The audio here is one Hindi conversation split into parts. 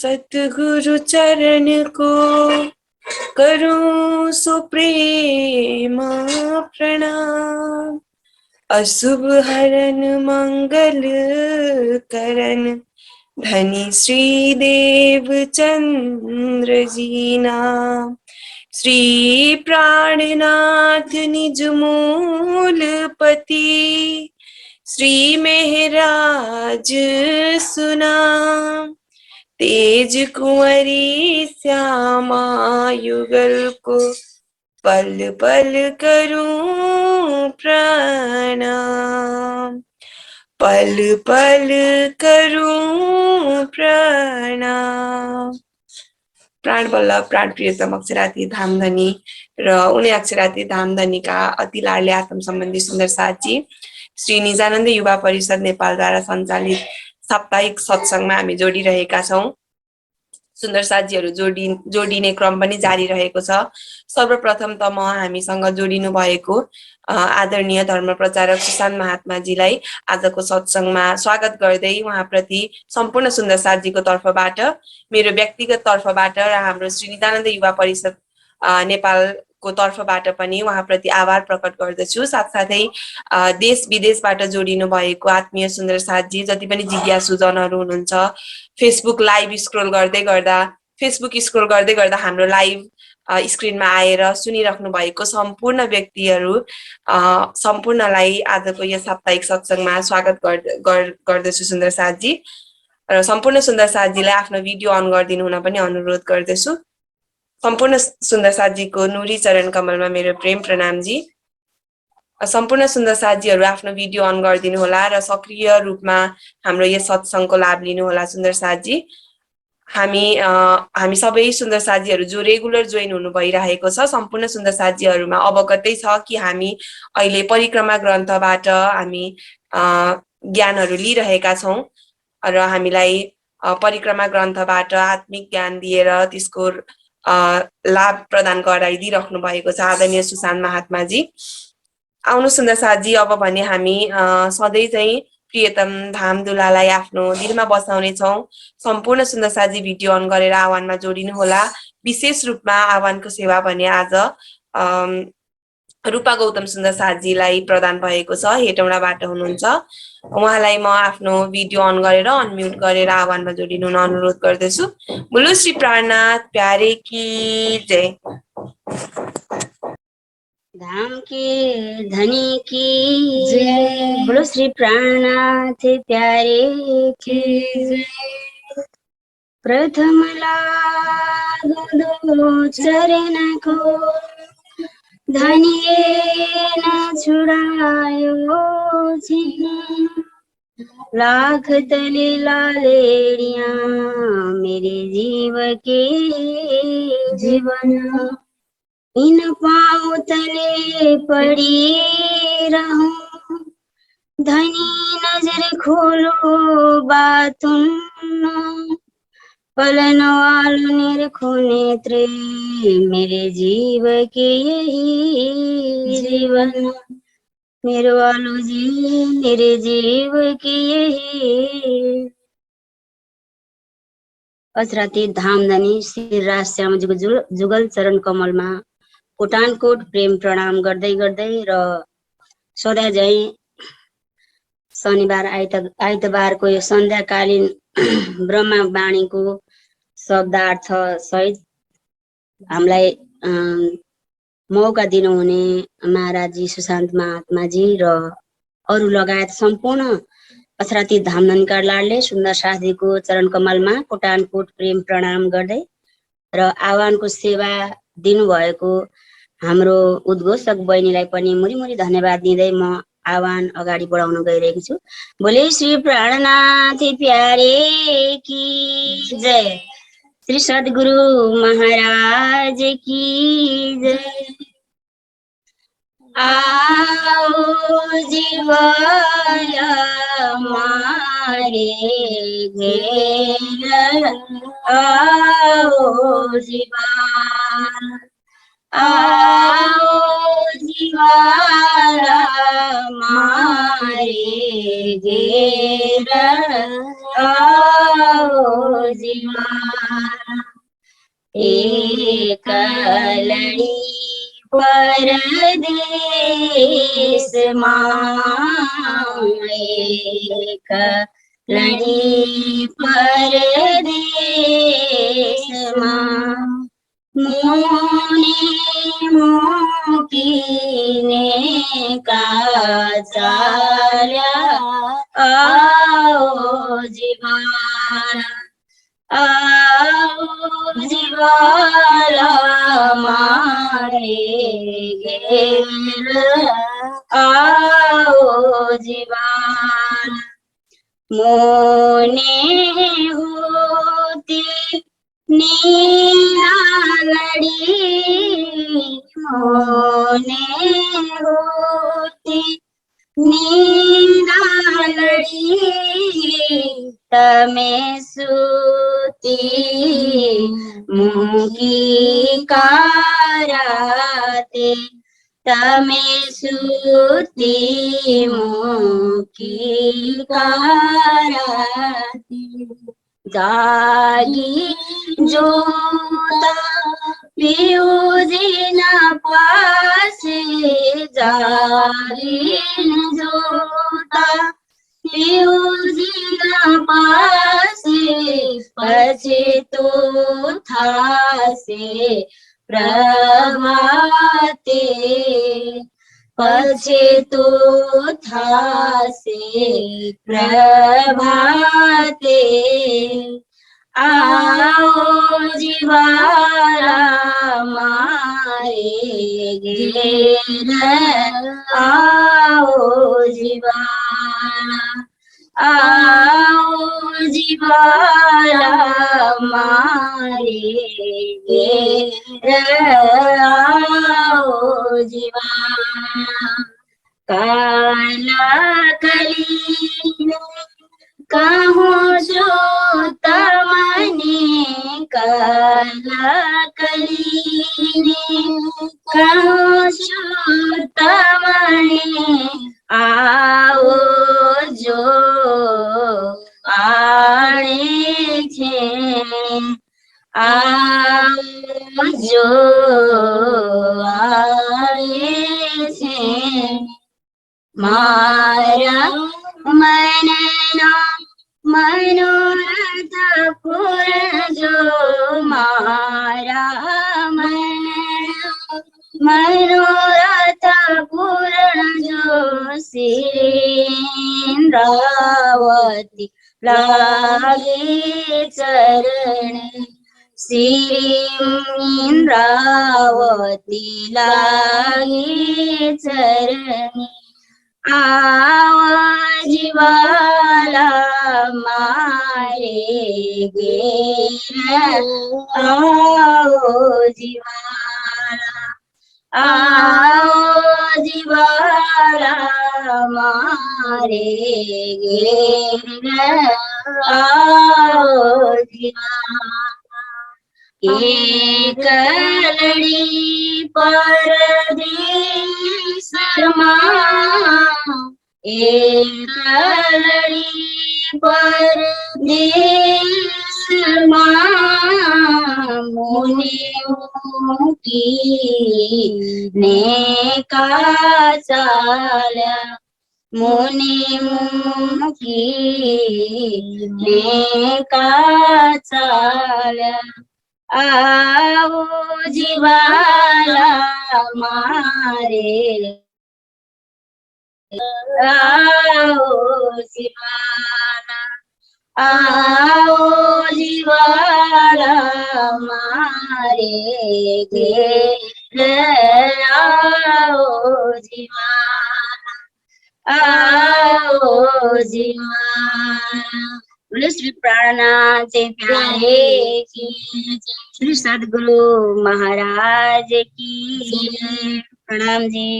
सतगुरु चरण को करूं सुप्रेम प्रणाम। अशुभ हरन मंगल करन धनी श्री देव चंद्र जी नाम। श्री प्राणनाथ निज मूल पति श्री मेहराज सुनाम। तेज कुंवरी श्यामा युगल को पल पल करूं प्रणाम। पल पल करूं प्रणाम। प्राण बल्लभ प्राण प्रियतम अक्षराती धामधनी र उनी अक्षराती धामधनीका अति लाडले आत्म सम्बन्धी सुन्दर साथी श्री निजानन्द युवा परिषद नेपालद्वारा सञ्चालित साप्ताहिक सत्सङ्गमा हामी जोडिरहेका छौँ। सुन्दर साथीहरू जोडिने क्रम पनि जारी रहेको छ। सर्वप्रथम त म हामीसँग जोडिनु भएको आदरणीय धर्म प्रचारक सुशान्त महात्माजीलाई आजको सत्सङ्गमा स्वागत गर्दै उहाँप्रति सम्पूर्ण सुन्दर साथीको तर्फबाट, मेरो व्यक्तिगत तर्फबाट र हाम्रो श्री निजानन्द युवा परिषद नेपालको तर्फबाट पनि उहाँप्रति आभार प्रकट गर्दछु। साथसाथै देश विदेशबाट जोडिनु भएको आत्मीय सुन्दर साथी जति पनि जिज्ञासुजनहरू हुनुहुन्छ, फेसबुक लाइभ स्क्रोल गर्दै गर्दा हाम्रो लाइभ स्क्रिनमा आएर सुनिराख्नु भएको सम्पूर्ण व्यक्तिहरू सम्पूर्णलाई आजको यस साप्ताहिक सत्सङ्गमा स्वागत गर्दछु सुन्दर साथी। र सम्पूर्ण सुन्दर साथीलाई आफ्नो भिडियो अन गरिदिनु हुन पनि अनुरोध गर्दछु। सम्पूर्ण सुन्दर साथीको नुरी चरण कमलमा मेरो प्रेम प्रणाम जी। सम्पूर्ण सुन्दर साथीहरू आफ्नो भिडियो अन गरिदिनु होला र सक्रिय रूपमा हाम्रो यस सत्सङ्गको लाभ लिनु होला सुन्दर साथी। हामी सबै सुन्दर साथीहरू जो रेगुलर जोइन हुनु भइरहेको छ, सम्पूर्ण सुन्दर साथीहरूमा अवगतै छ कि हामी अहिले परिक्रमा ग्रन्थबाट हामी ज्ञानहरू लिइरहेका छौँ र हामीलाई परिक्रमा ग्रन्थबाट आत्मिक ज्ञान दिएर त्यसको लाभ प्रदान गराइदिइराख्नु भएको छ आदरणीय सुशान्त महात्माजी। आउनु सुन्दर साथी, अब भने हामी सधैँ चाहिँ प्रियतम धामदुलालाई आफ्नो दिलमा बसाउने छौँ। सम्पूर्ण सुन्दर साथी भिडियो अन गरेर आह्वानमा जोडिनु होला। विशेष रूपमा आह्वानको सेवा भने आज रूपा गौतम सुन्दर साथीलाई प्रदान भएको छ, हेटौँडाबाट हुनुहुन्छ। उहाँलाई म आफ्नो भिडियो अन गरेर अनम्युट गरेर आह्वानमा जोडिनु अनुरोध गर्दछु। बोलो श्री प्राणनाथ प्यारे की जय। धाम के धनी की जय। बोलो श्री प्राणनाथ प्यारे की जय। प्रथम लागो चरण को धनिये न छुड़ायो जिन्हें, लाख तले लालेड़ियां मेरे जीव के जीवन, इन पाँव तले पड़ी रहूं, धनी नजर खोलो बातुन, पलन वालों निरखो नेत्र मेरे जीव के यही जीवन, मेरे वालों जी मेरे जीव के यही। अचराती धामधनी श्री राजश्यामजीको जुगल चरण कमलमा कोटानकोट प्रेम प्रणाम गर्दै गर्दै र सदा झैं शनिबार आइतबारको यो सन्ध्याकालीन ब्रह्मा वाणीको शब्दार्थ सहित हामीलाई मौका दिनुहुने महाराजी सुशान्त महात्माजी र अरू लगायत सम्पूर्ण अचराती धामधनीका लाडले सुन्दर साथीको चरण कमलमा कोटानकोट प्रेम प्रणाम गर्दै र आह्वानको सेवा दिनुभएको हाम्रो उद्घोषक बहिनीलाई पनि मुरी धन्यवाद दिँदै म आह्वान अगाडि बढाउन गइरहेको छु। बोले श्री प्राणनाथ प्यारे की जय। श्री सद्गुरु महाराज की जय। आओ जीवन हमारे घेर, आओ जीवन, आओ जीवन हमारे घेर, आओ जीवन। परदेशमा एक लडी परदेशमा मुनि मुकिने का चाल्या आओ जीवाना आओ जीवाला मारे घेर आओ जीवाना मोने होती नीलाड़ी मोने होती नीलाड़ी तमे सूती मुकी काराते तमे सूती मुकी काराते जागी जोता पियूजिन पासे जागी जोता पियूजिन पासे पछि तो थासे प्रभाते पछि तो थासे प्रभाते आओ जीवारा मारे घेर आओ जीवारा आओ जीवारा मारे घेर आओ जीवारा काला कली कहो जो तमने काला कली कहो जो तमने आओ जो आने छे आओ जो आने छे मारा मनना मनोरथ पूर्ण जो मारा मनना मनोरथ पूर्ण जो श्रीन्द्रावती लागे चरण श्रीन्द्रावती लागे चरण आओ जीवाला मारे घेर आओ जीवाला आओ जीवाला मारे घेर आओ जीवाला एक लड़ी परदेशमा एक लड़ी परदेशमा मुनि मुकी ने का चाल्या मुनि मुकी ने का चाल्या आओ जीवाला मारे आओ जीवाला आओ जीवाला मारे घेर आओ जीवाला आओ जीवाला बोले श्री प्राणनाथ जी प्यारे की श्री सद्गुरु महाराज की प्रणाम जी।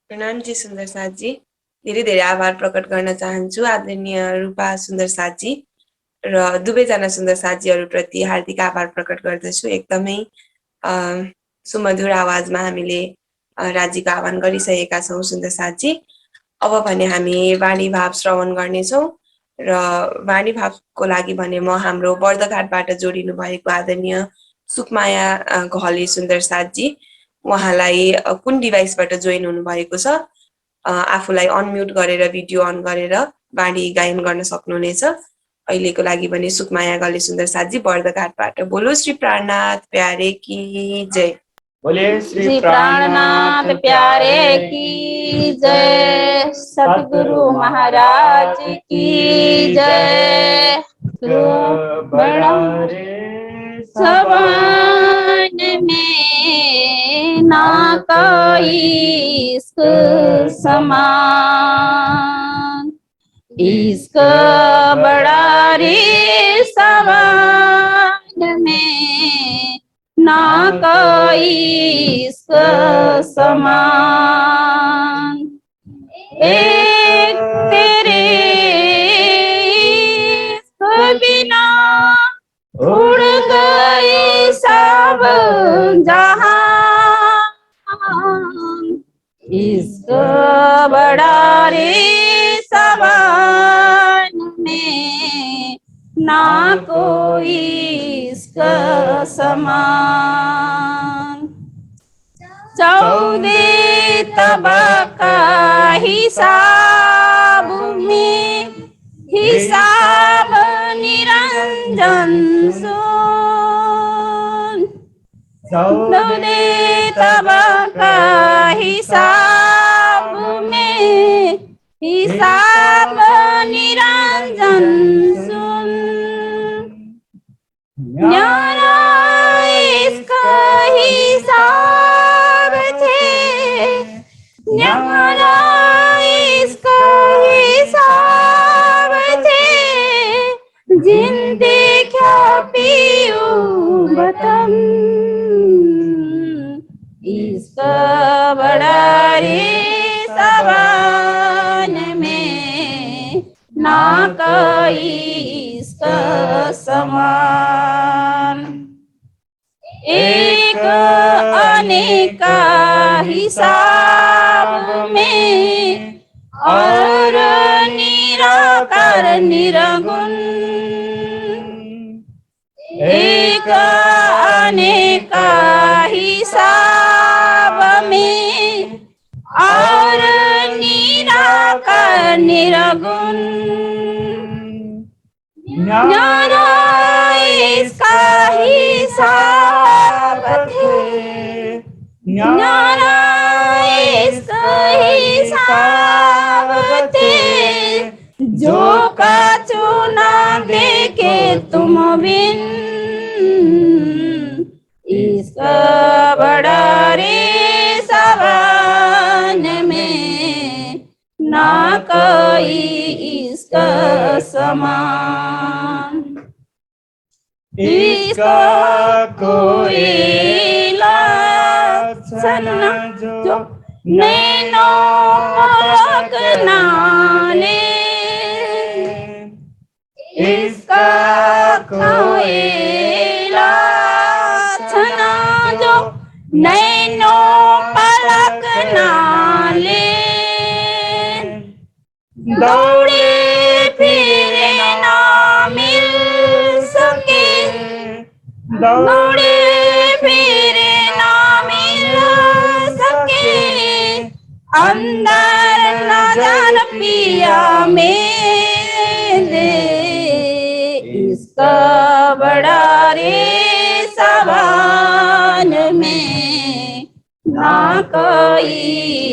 प्रणाम जी सुन्दर साथजी, धेरै धेरै आभार प्रकट गर्न चाहन्छु आदरणीय रूपा सुन्दर साथजी र दुवैजना सुन्दर साथजीहरूप्रति हार्दिक आभार प्रकट गर्दछु। एकदमै सुमधुर आवाजमा हामीले राज्यको आह्वान गरिसकेका छौँ सुन्दर साथजी। अब भने हामी वाणी भाव श्रवण गर्नेछौँ र वाणी भावको लागि भने म हाम्रो बर्दघाटबाट जोडिनु भएको आदरणीय सुकमाया घले सुन्दर साथजी, उहाँलाई कुन डिभाइसबाट जोइन हुनुभएको छ, आफूलाई अनम्युट गरेर भिडियो अन गरेर बाणी गायन गर्न सक्नुहुनेछ। अहिलेको लागि भने सुकमाया घले सुन्दर साथजी बर्दघाटबाट। बोलो श्री प्राणनाथ प्यारे की जय। बोले श्री प्राणनाथ प्यारे की जय, सतगुरु महाराज की जय। बड़ा रे सवन में ना कोई इश्क समान, इश्क बड़ा रे सवन में ना कोई इश्क समान। एक तेरे इश्क बिना उड़ गई सब जहां, इश्क बड़ा रे सवन में ना कोई इश्क समान। 14 तबका हिसाब में हिसाब निरंजन सुन, 14 तबका हिसाब में हिसाब निरंजन सुन। न्यारा इसका हिसाब थे, न्यारा इसका हिसाब थे, जिन देखा पियो वतन, इसका बड़ा रे सवन में ना कोई इसका समान। एक अनेका हिसाब में और निराकार निर्गुण, एक अनेका हिसाब में और निराकार निर्गुण। न्यारा इसका हिसाब थे, न्यारा इसका हिसाब थे, जो का चुना देके तुम बिन, इसका बड़ा रे सवन में ना कोई इसका समान। इसका कोई लक्षण जो नैनो पलक नाले, इसका कोई लक्षण जो नैनो पलक नाले। दौड़े फिरे ना मिल सके, दौड़े फिरे ना मिल सके, अंदर नजर पिया मेरे, इसका बड़ा रे सवन में ना कोई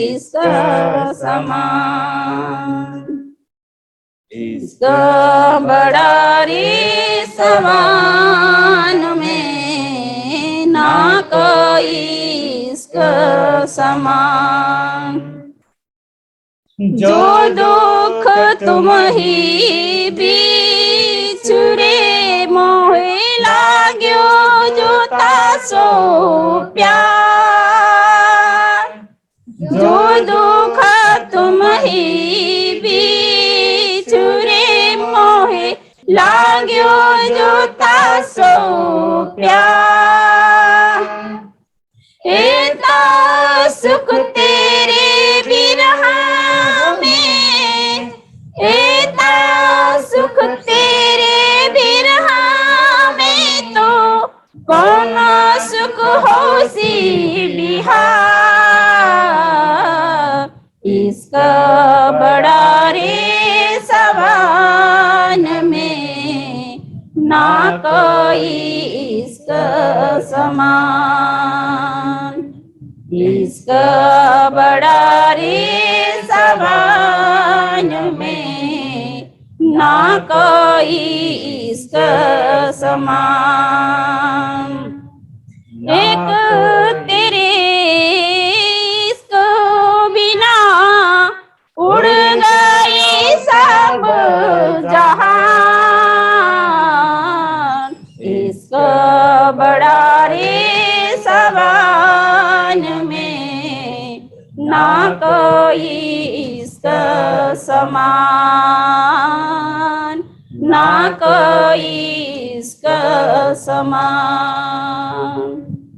इसका समान। इसका बड़ा रे सवन में ना कोई इसका समान। जो दुख तुम ही बिछुरे मोहे लाग्यो जो तासो प्यार, जो दुख तुम ही बिछुरे मोहे लाग्यो जो तासो प्यार। एता सुख तेरे बिरह में, एता सुख तेरे बिरह में तो कौन खुशी बिहार। इश्क बड़ा रे सवान में, ना कोई इश्क समान। इश्क बड़ा रे सवान में, ना कोई इश्क समान। एक तेरे इश्क बिना उड़ गई सब जहान। इश्क बड़ा रे सवान में, ना कोई इश्क समान, ना कोई इश्क समान।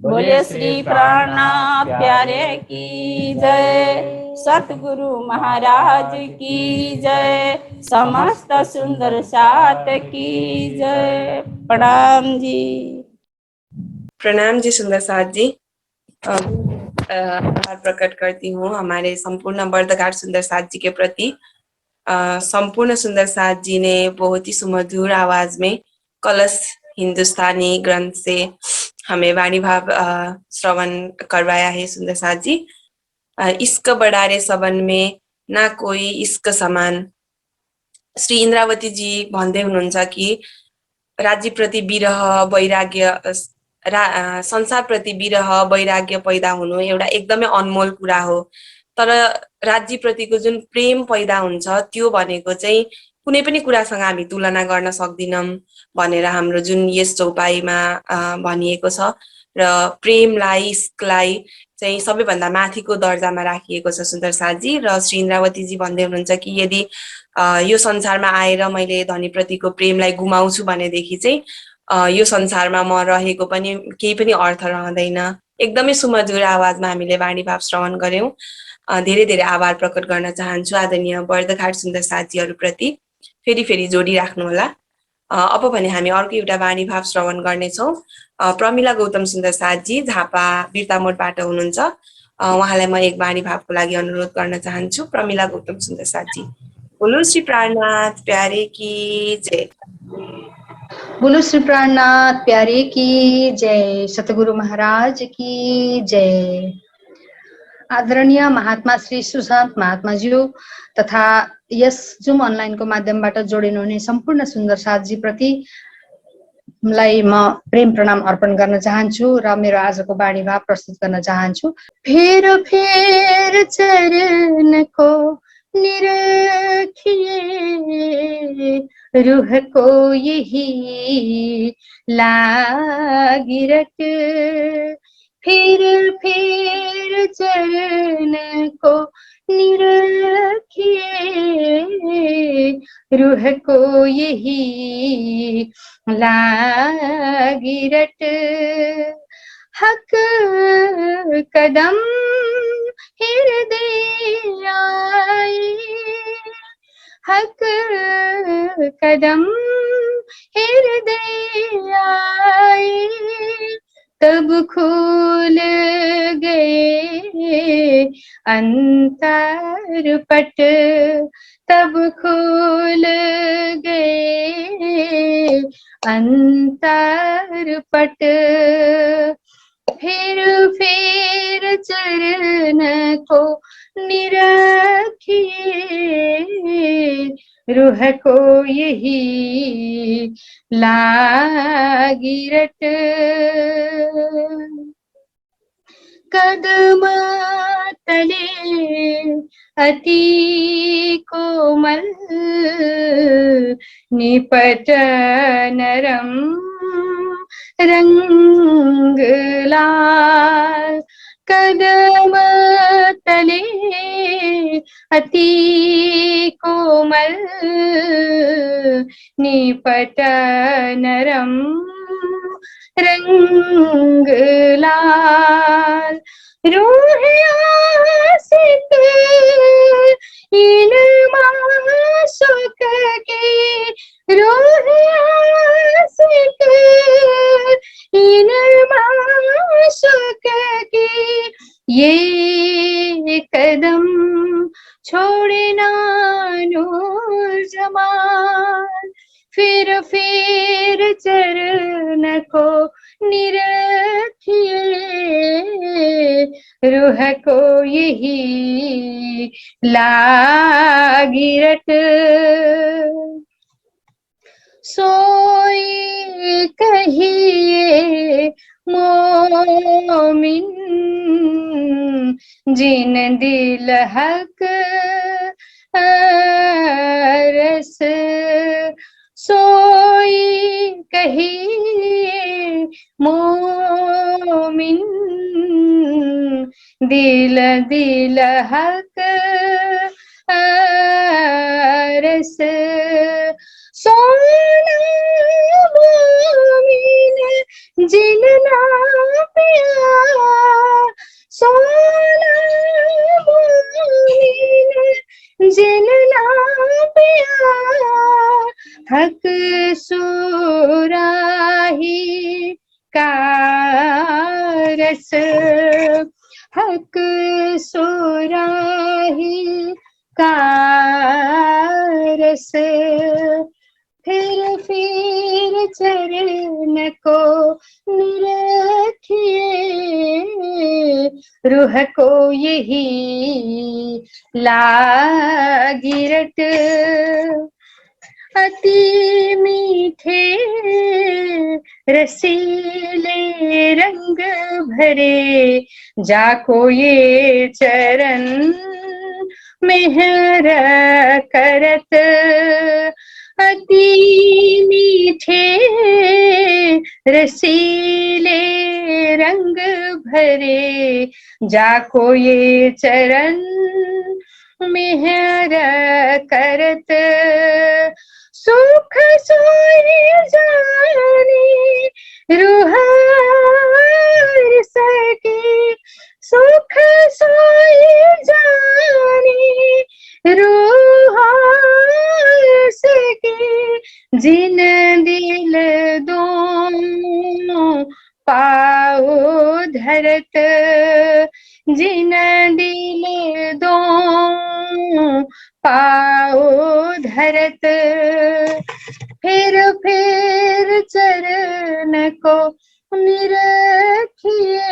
बोले श्री प्राणनाथ प्यारे की जय, सतगुरु महाराज की जय, समस्त सुंदर साथ की जय। प्रणाम जी। प्रणाम जी सुंदर साथ जी। आभार प्रकट करती हूँ हमारे संपूर्ण बर्दघाट सुंदर साथ जी के प्रति। संपूर्ण सुंदर साथ जी ने बहुत ही सुमधुर आवाज में कलश हिंदुस्तानी ग्रंथ से हमें वाणी भाव श्रवण करवाया है। सुंदर साथ जी, इश्क बड़ा रे सबन में, ना कोई इश्क समान। श्री इन्द्रावती जी भन्दै हुनुहुन्छ कि राज्यप्रति विरह वैराग्य, संसारप्रति विरह वैराग्य पैदा हुनु एउटा एकदमै अनमोल कुरा हो। तर राज्यप्रतिको जुन प्रेम पैदा हुन्छ त्यो भनेको चाहिँ कुनै पनि कुरासँग हामी तुलना गर्न सक्दिनौँ भनेर हाम्रो जुन यस चौपाईमा भनिएको छ। र प्रेमलाई, इश्कलाई चाहिँ सबैभन्दा माथिको दर्जामा राखिएको छ सुन्दर साथजी। र श्री इन्द्रावती जी भन्दै हुनुहुन्छ कि यदि यो संसारमा आएर मैले धनीप्रतिको प्रेमलाई गुमाउँछु भनेदेखि चाहिँ यो संसारमा म रहेको पनि केही पनि अर्थ रहँदैन। एकदमै सुमधुर आवाजमा हामीले वाणी भाव श्रवण गर्यौं। धेरै धेरै आभार प्रकट गर्न चाहन्छु आदरणीय बर्दघाट सुन्दर साथीहरूप्रति। फेरि फेरि जोडिराख्नु होला। अब भने हामी अर्को एउटा वाणी भाव श्रवण गर्नेछौँ। प्रमिला गौतम सुन्दर साथजी झापा बिर्तामोडबाट हुनुहुन्छ। उहाँलाई म एक वाणी भावको लागि अनुरोध गर्न चाहन्छु। प्रमिला गौतम सुन्दर साथजी। बोलो श्री प्राणनाथ प्यारे की जय। बोलो श्री प्राणनाथ प्यारे की जय, सतगुरु महाराज की जय। आदरणीय महात्मा श्री सुशान्त महात्माज्यू तथा यस जुम अनलाइनको माध्यमबाट जोडिनुहुने सम्पूर्ण सुन्दर साथजी प्रति लाई म प्रेम प्रणाम अर्पण गर्न चाहन्छु र मेरो आजको वाणी भाव प्रस्तुत गर्न चाहन्छु। फेर फेर चरणको निरखिए रूह को यही लागिरट, फिर फिर चरण को निरखिए रूह को यही लागिरट। हक कदम हृदय आए, हक कदम हृदय आए, तब खुल गए अंतर पट, तब खुल गए अंतर पट। फिर फिर चरण को निरखिए रूह को यही लागिरट। कदम तले अति कोमल निपट नरम रंग लाल, कदम तले अति कोमल निपट नरम रंग लाल। रूह आशिक इन माशूक के, रूह आशिक इन माशूक कि ये कदम छोड़े ना नूर जमां, फिर चरण को निरखिए, रूह को यही लागी रट, सोई कहिए मोमिन, जिन दिल हक रस, सोई कहिए मोमिन, दिल दिल हक रस, सोना मोमिन जिन ना पिया, सोना मोमिन जिन ना पिया, हक सुराही का रस, हक सुराही का रस, फिर चरण को निरखिए, रूह को यही लागी रट, अति मीठे रसीले रंग भरे, जाको ये चरण मेहर करत, अति मीठे रसीले रंग भरे, जाको ये चरण मेहर करत, सुख सोई जाने रूह सकी, सुख सोई जाने रूह सकी, जिन दिल दोनों पाओ धरत, जिन दिल दोनों पाओ धरत, फिर चरण को निरखिए,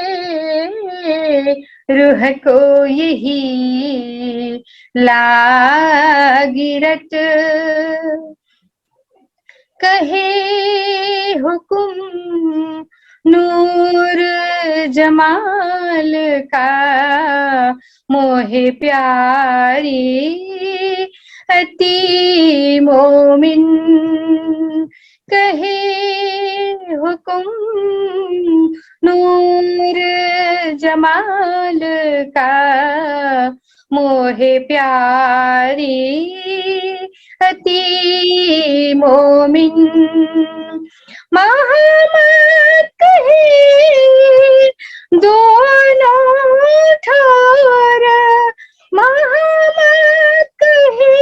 रूह को यही लागी रट, कहे हुकुम नूर जमाल का, मोहे प्यारी अति मोमिन, कहे हुकुम नूर जमाल का, मोहे प्यारी अति मोमिन, महामत कहे दोनों ठोर, महामत कहे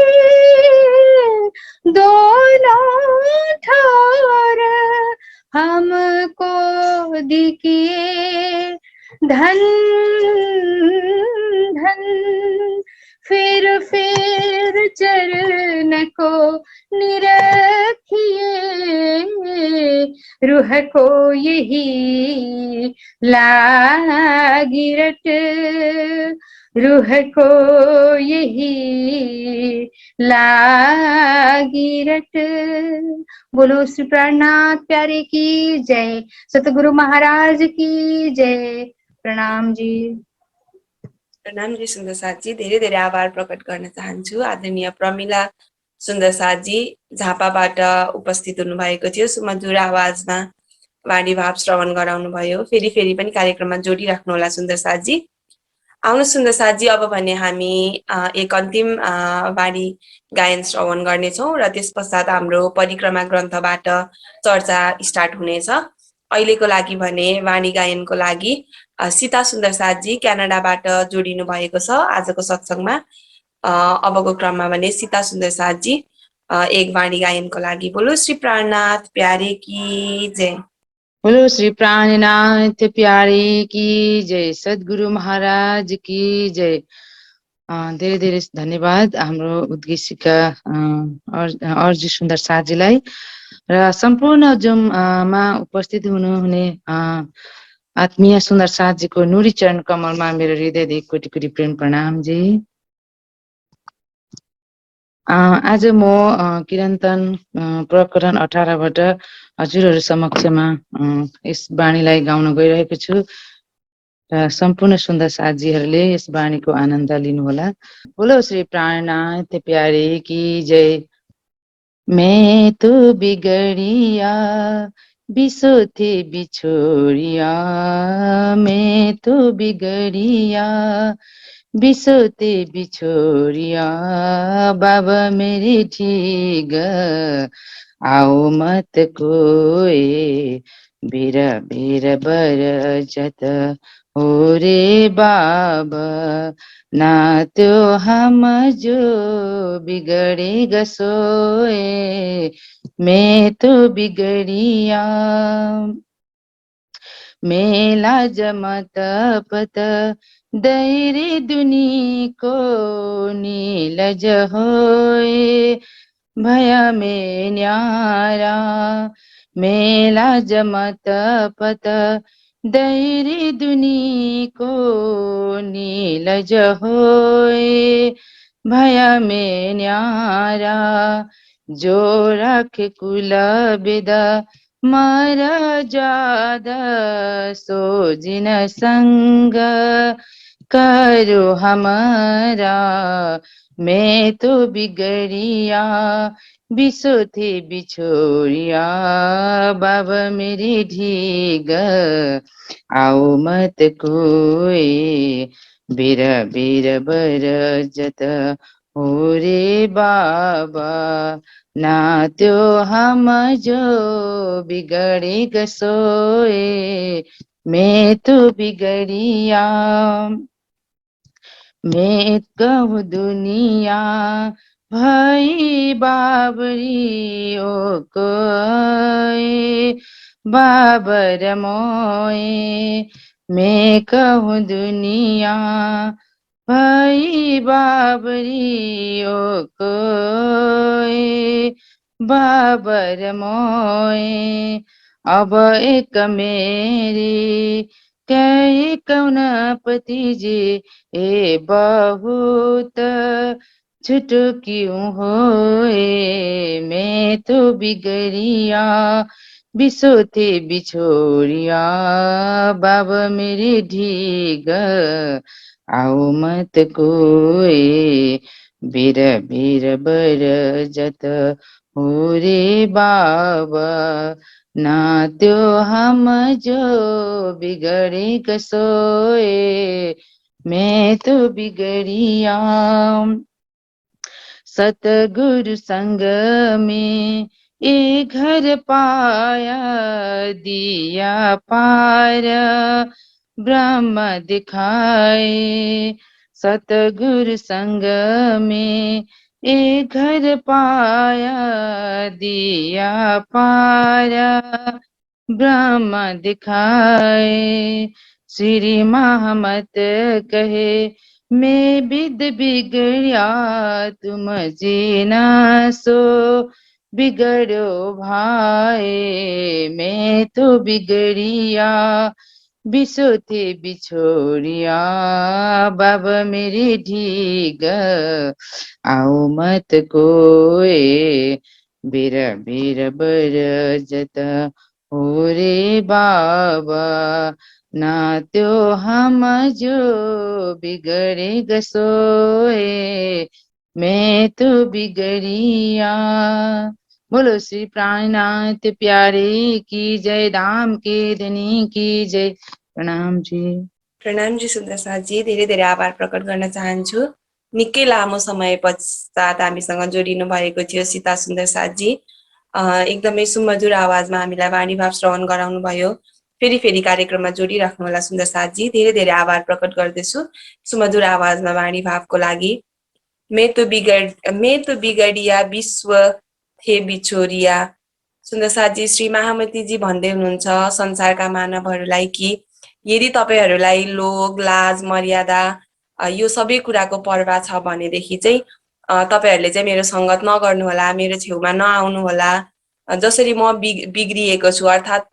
दोनों ठोर, हमको दिखिए धन धन, फिर चरण को निरखिए, रूह को यही लागी रट, रूह को यही लागी रट। बोलो श्री प्राणनाथ प्यारे की जय, सतगुरु महाराज की जय। प्रणाम जी। प्रणाम जी सुन्दर साथजी, धेरै धेरै आभार प्रकट गर्न चाहन्छु। आदरणीय प्रमिला सुन्दर साथजी झापाबाट उपस्थित हुनुभएको थियो। सुमधुर आवाजमा वाणी भाव श्रवण गराउनु भयो। फेरि पनि कार्यक्रममा जोडिराख्नु होला सुन्दर साथजी। आउनु सुन्दर साथजी, अब भने हामी एक अन्तिम वाणी गायन श्रवण गर्नेछौँ र त्यस पश्चात हाम्रो परिक्रमा ग्रन्थबाट चर्चा स्टार्ट हुनेछ। अहिलेको लागि भने वाणी गायनको लागि सीता सुन्दर साथजी क्यानाडाबाट जोडिनु भएको छ आजको सत्संगमा। अबको क्रममा भने सीता सुन्दर साथजी एक वाणी गायनको लागि। बोलो श्री प्राणनाथ प्यारे की जय। बोलो श्री प्राणनाथ प्यारे की जय, सद्गुरु महाराज की जय। धेरै धेरै धन्यवाद हाम्रो उद्घोषिका अर्जी सुन्दर साथीलाई र सम्पूर्ण जुम मा उपस्थित हुनुहुने आत्मीय सुन्दर साथीको नुरी चरण कमलमा मेरो हृदयदेखि कोटि कोटि प्रेम प्रणाम जी। आज म किरन्तन प्रकरण 18 बाट हजुरहरू समक्षमा यस बाणीलाई गाउन गइरहेको छु र सम्पूर्ण सुन्दर साथीहरूले यस बाणीको आनन्द लिनुहोला। बोलो श्री प्राणनाथ प्यारे की जय। मैं तो बिगड़िया बिसो थे बिछोड़िया, मैं तो बिगड़िया बिसोते बिछोड़िया, बाबा मेरी ठीक आओ मत कोई, बीरा बीरा बर जत हो रे बाबा, ना तो हम जो बिगड़ेगा सोए, मैं तो बिगड़िया मेला जमत पत दैरे दुनी को नीलज होए, भया में न्यारा मेला जमत पत दैरे दुनी को नीलज होए, भया में न्यारा जो रख कुल बेदा मारा जादा सो जिन संग करो हमारा, मैं तो बिगड़िया बिसो थे बिछोड़िया, बाबा मेरी ढीग आओ मत कोई, बीरा बीरा बर जत हो रे बाबा, ना तो हम जो बिगड़े गसोए, मैं तो बिगड़िया मैं कहूँ दुनिया भाई बाबरी ओ कोई, बाबर मोए मैं कहूँ दुनिया भाई बाबरी ओ कोई, बाबर मोए अब एक मेरी कई कौन पति जी ए बहुत छुट क्यों होए, मैं तो बिगड़िया बिसो थे बिछोड़िया, बाबा मेरी ढीग आओ मत कोई, बीर बीर बर जत हो रे बाबा, ना तो हम जो बिगड़े कसोए, मैं तो बिगड़िया सतगुरु संग में ए घर पाया दिया पार ब्रह्म दिखाए, सतगुरु संग में ए घर पाया दिया पार ब्रह्म दिखाए, श्री महमत कहे मैं विद बिगड़िया तुम जीना सो बिगड़ो भाई, मैं तो बिगड़िया बिसो थे बिछोड़िया, बाबा मेरी ढीग आओ मत कोई, बीरा बीरा बर जत हो रे बाबा, ना तो हम जो बिगड़े गसोए, मैं तो बिगड़िया। बोलो श्री प्राणनाथ प्यारे की जय, धाम के धनी की जय। प्रणाम जी। प्रणाम जी सुन्दर साथजी, धेरै धेरै आभार प्रकट गर्न चाहन्छु। निकै लामो समय पश्चात हामीसँग जोडिनु भएको थियो सीता सुन्दर साथजी। एकदमै सुमधुर आवाजमा हामीलाई वाणी भाव श्रवण गराउनु भयो। फेरि फेरि कार्यक्रममा जोडिराख्नु होला सुन्दर साथजी, धेरै धेरै आभार प्रकट गर्दछु सुमधुर आवाजमा वाणी भावको लागि। मैं तो बिगड़िया विश्व थे बिछोरिया, सुन्दर साथजी श्री महामतीजी भन्दै हुनुहुन्छ संसारका मानवहरूलाई कि यदि तपाईहरूलाई लोभ लाज मर्यादा यो सबै कुराको पर्वाह छ भनेदेखि चाहिँ तपाईहरूले चाहिँ मेरो संगत नगर्नुहोला, मेरो छेउमा नआउनुहोला। जसरी म बिग्रिएको छु अर्थात्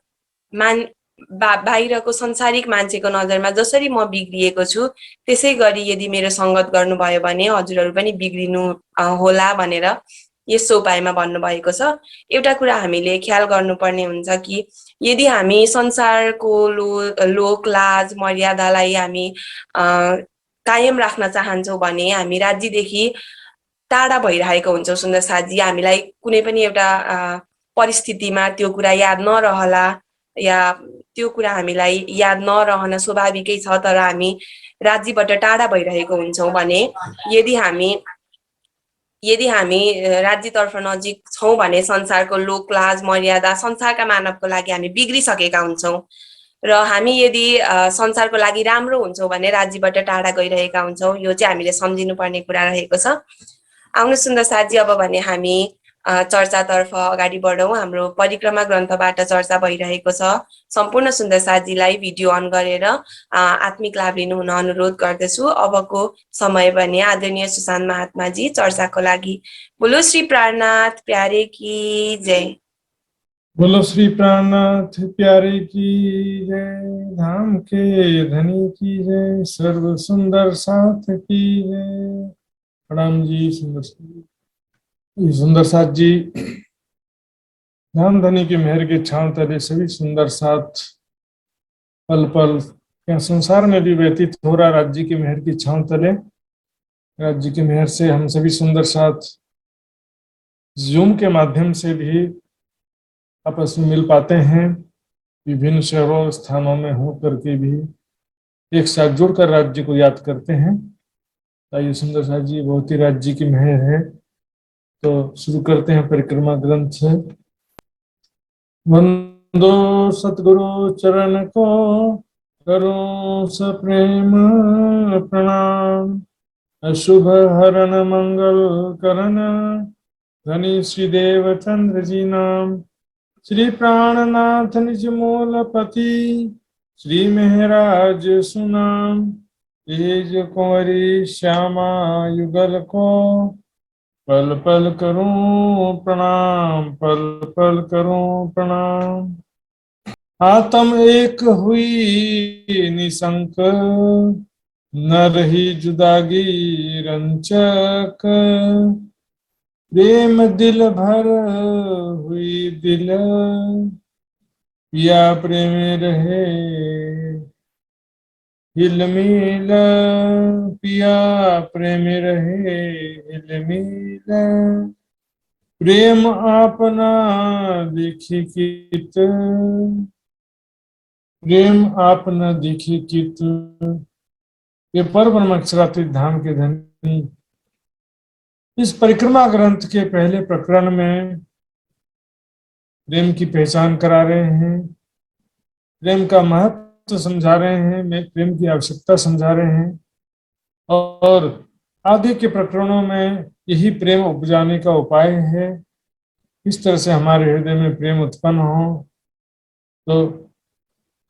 बाहिरको संसारिक मान्छेको नजरमा जसरी म बिग्रिएको छु त्यसै गरी यदि मेरो संगत गर्नुभयो भने हजुरहरू पनि बिग्रिनु होला भनेर यस उपायमा भन्नुभएको छ। एउटा कुरा हामीले ख्याल गर्नुपर्ने हुन्छ कि यदि हामी संसारको लोक लाज मर्यादालाई हामी कायम राख्न चाहन्छौँ भने हामी राज्यदेखि टाढा भइरहेको हुन्छौँ। सुन्दर साथजी हामीलाई कुनै पनि एउटा परिस्थितिमा त्यो कुरा याद नरहला या त्यो कुरा हामीलाई याद नरहन स्वाभाविकै छ, तर हामी राज्यबाट टाढा भइरहेको हुन्छौँ भने यदि हामी राज्यतर्फ नजिक छौँ भने संसारको लोक लाज मर्यादा संसारका मानवको लागि हामी बिग्रिसकेका हुन्छौँ र हामी यदि संसारको लागि राम्रो हुन्छौँ भने राज्यबाट टाढा गइरहेका हुन्छौँ। यो चाहिँ हामीले सम्झिनुपर्ने कुरा रहेको छ। आउनु सुन्दर साथजी, अब भने हामी चर्चातर्फ अगाडि बढौँ। हाम्रो परिक्रमा ग्रन्थबाट चर्चा भइरहेको छ। सम्पूर्ण सुन्दर साथजीलाई भिडियो अन गरेर आत्मिक लाभ लिनु हुन अनुरोध गर्दछु। अबको समय भने आदरणीय सुशान्त महात्माजी चर्चाको लागि। बोलो श्री प्राणनाथ प्यारे की जय। बोलो श्री प्राणनाथ प्यारे की जय। धाम के धनी की जय। सर्व सुंदर साथ की जय। प्रणाम जी सुंदर साथ जी। धाम धनी की मेहर के छांव तले सभी सुंदर साथ पल पल क्या संसार में भी व्यतीत हो रहा। राज्य की मेहर की छांव तले राज्य की मेहर से हम सभी सुंदर साथ जूम के माध्यम से भी आपस में मिल पाते हैं। विभिन्न शहरों स्थानों में हो करके भी एक साथ जुड़कर राज्य को याद करते हैं। आइए सुंदर साथ जी, बहुत ही राज्य की मेहर है। तो शुरू करते हैं परिक्रमा ग्रंथ से। वंदो सतगुरु चरण को करो सप्रेम प्रणाम। अशुभ हरण मंगल करण धनी श्री देव चंद्र जी नाम। श्री प्राणनाथ निज मूलपति श्री मेहराज सुनाम। तेज कुंवरी श्यामा युगल को पल पल करूं प्रणाम, पल पल करूं प्रणाम। आत्म एक हुई निशंक न रही जुदागी रंचक। प्रेम दिल भर हुई दिल पिया प्रेम रहे हिलमिल। पिया प्रेम रहे हिलमिल। प्रेम आपना देखी कित प्रेम आपना देखी कित। ये पर ब्रह्म अक्षरातीत धाम के धनी इस परिक्रमा ग्रंथ के पहले प्रकरण में प्रेम की पहचान करा रहे हैं, प्रेम का महत्व समझा रहे हैं, प्रेम की आवश्यकता समझा रहे हैं और आगे के प्रकरणों में यही प्रेम उपजाने का उपाय है। इस तरह से हमारे हृदय में प्रेम उत्पन्न हो। तो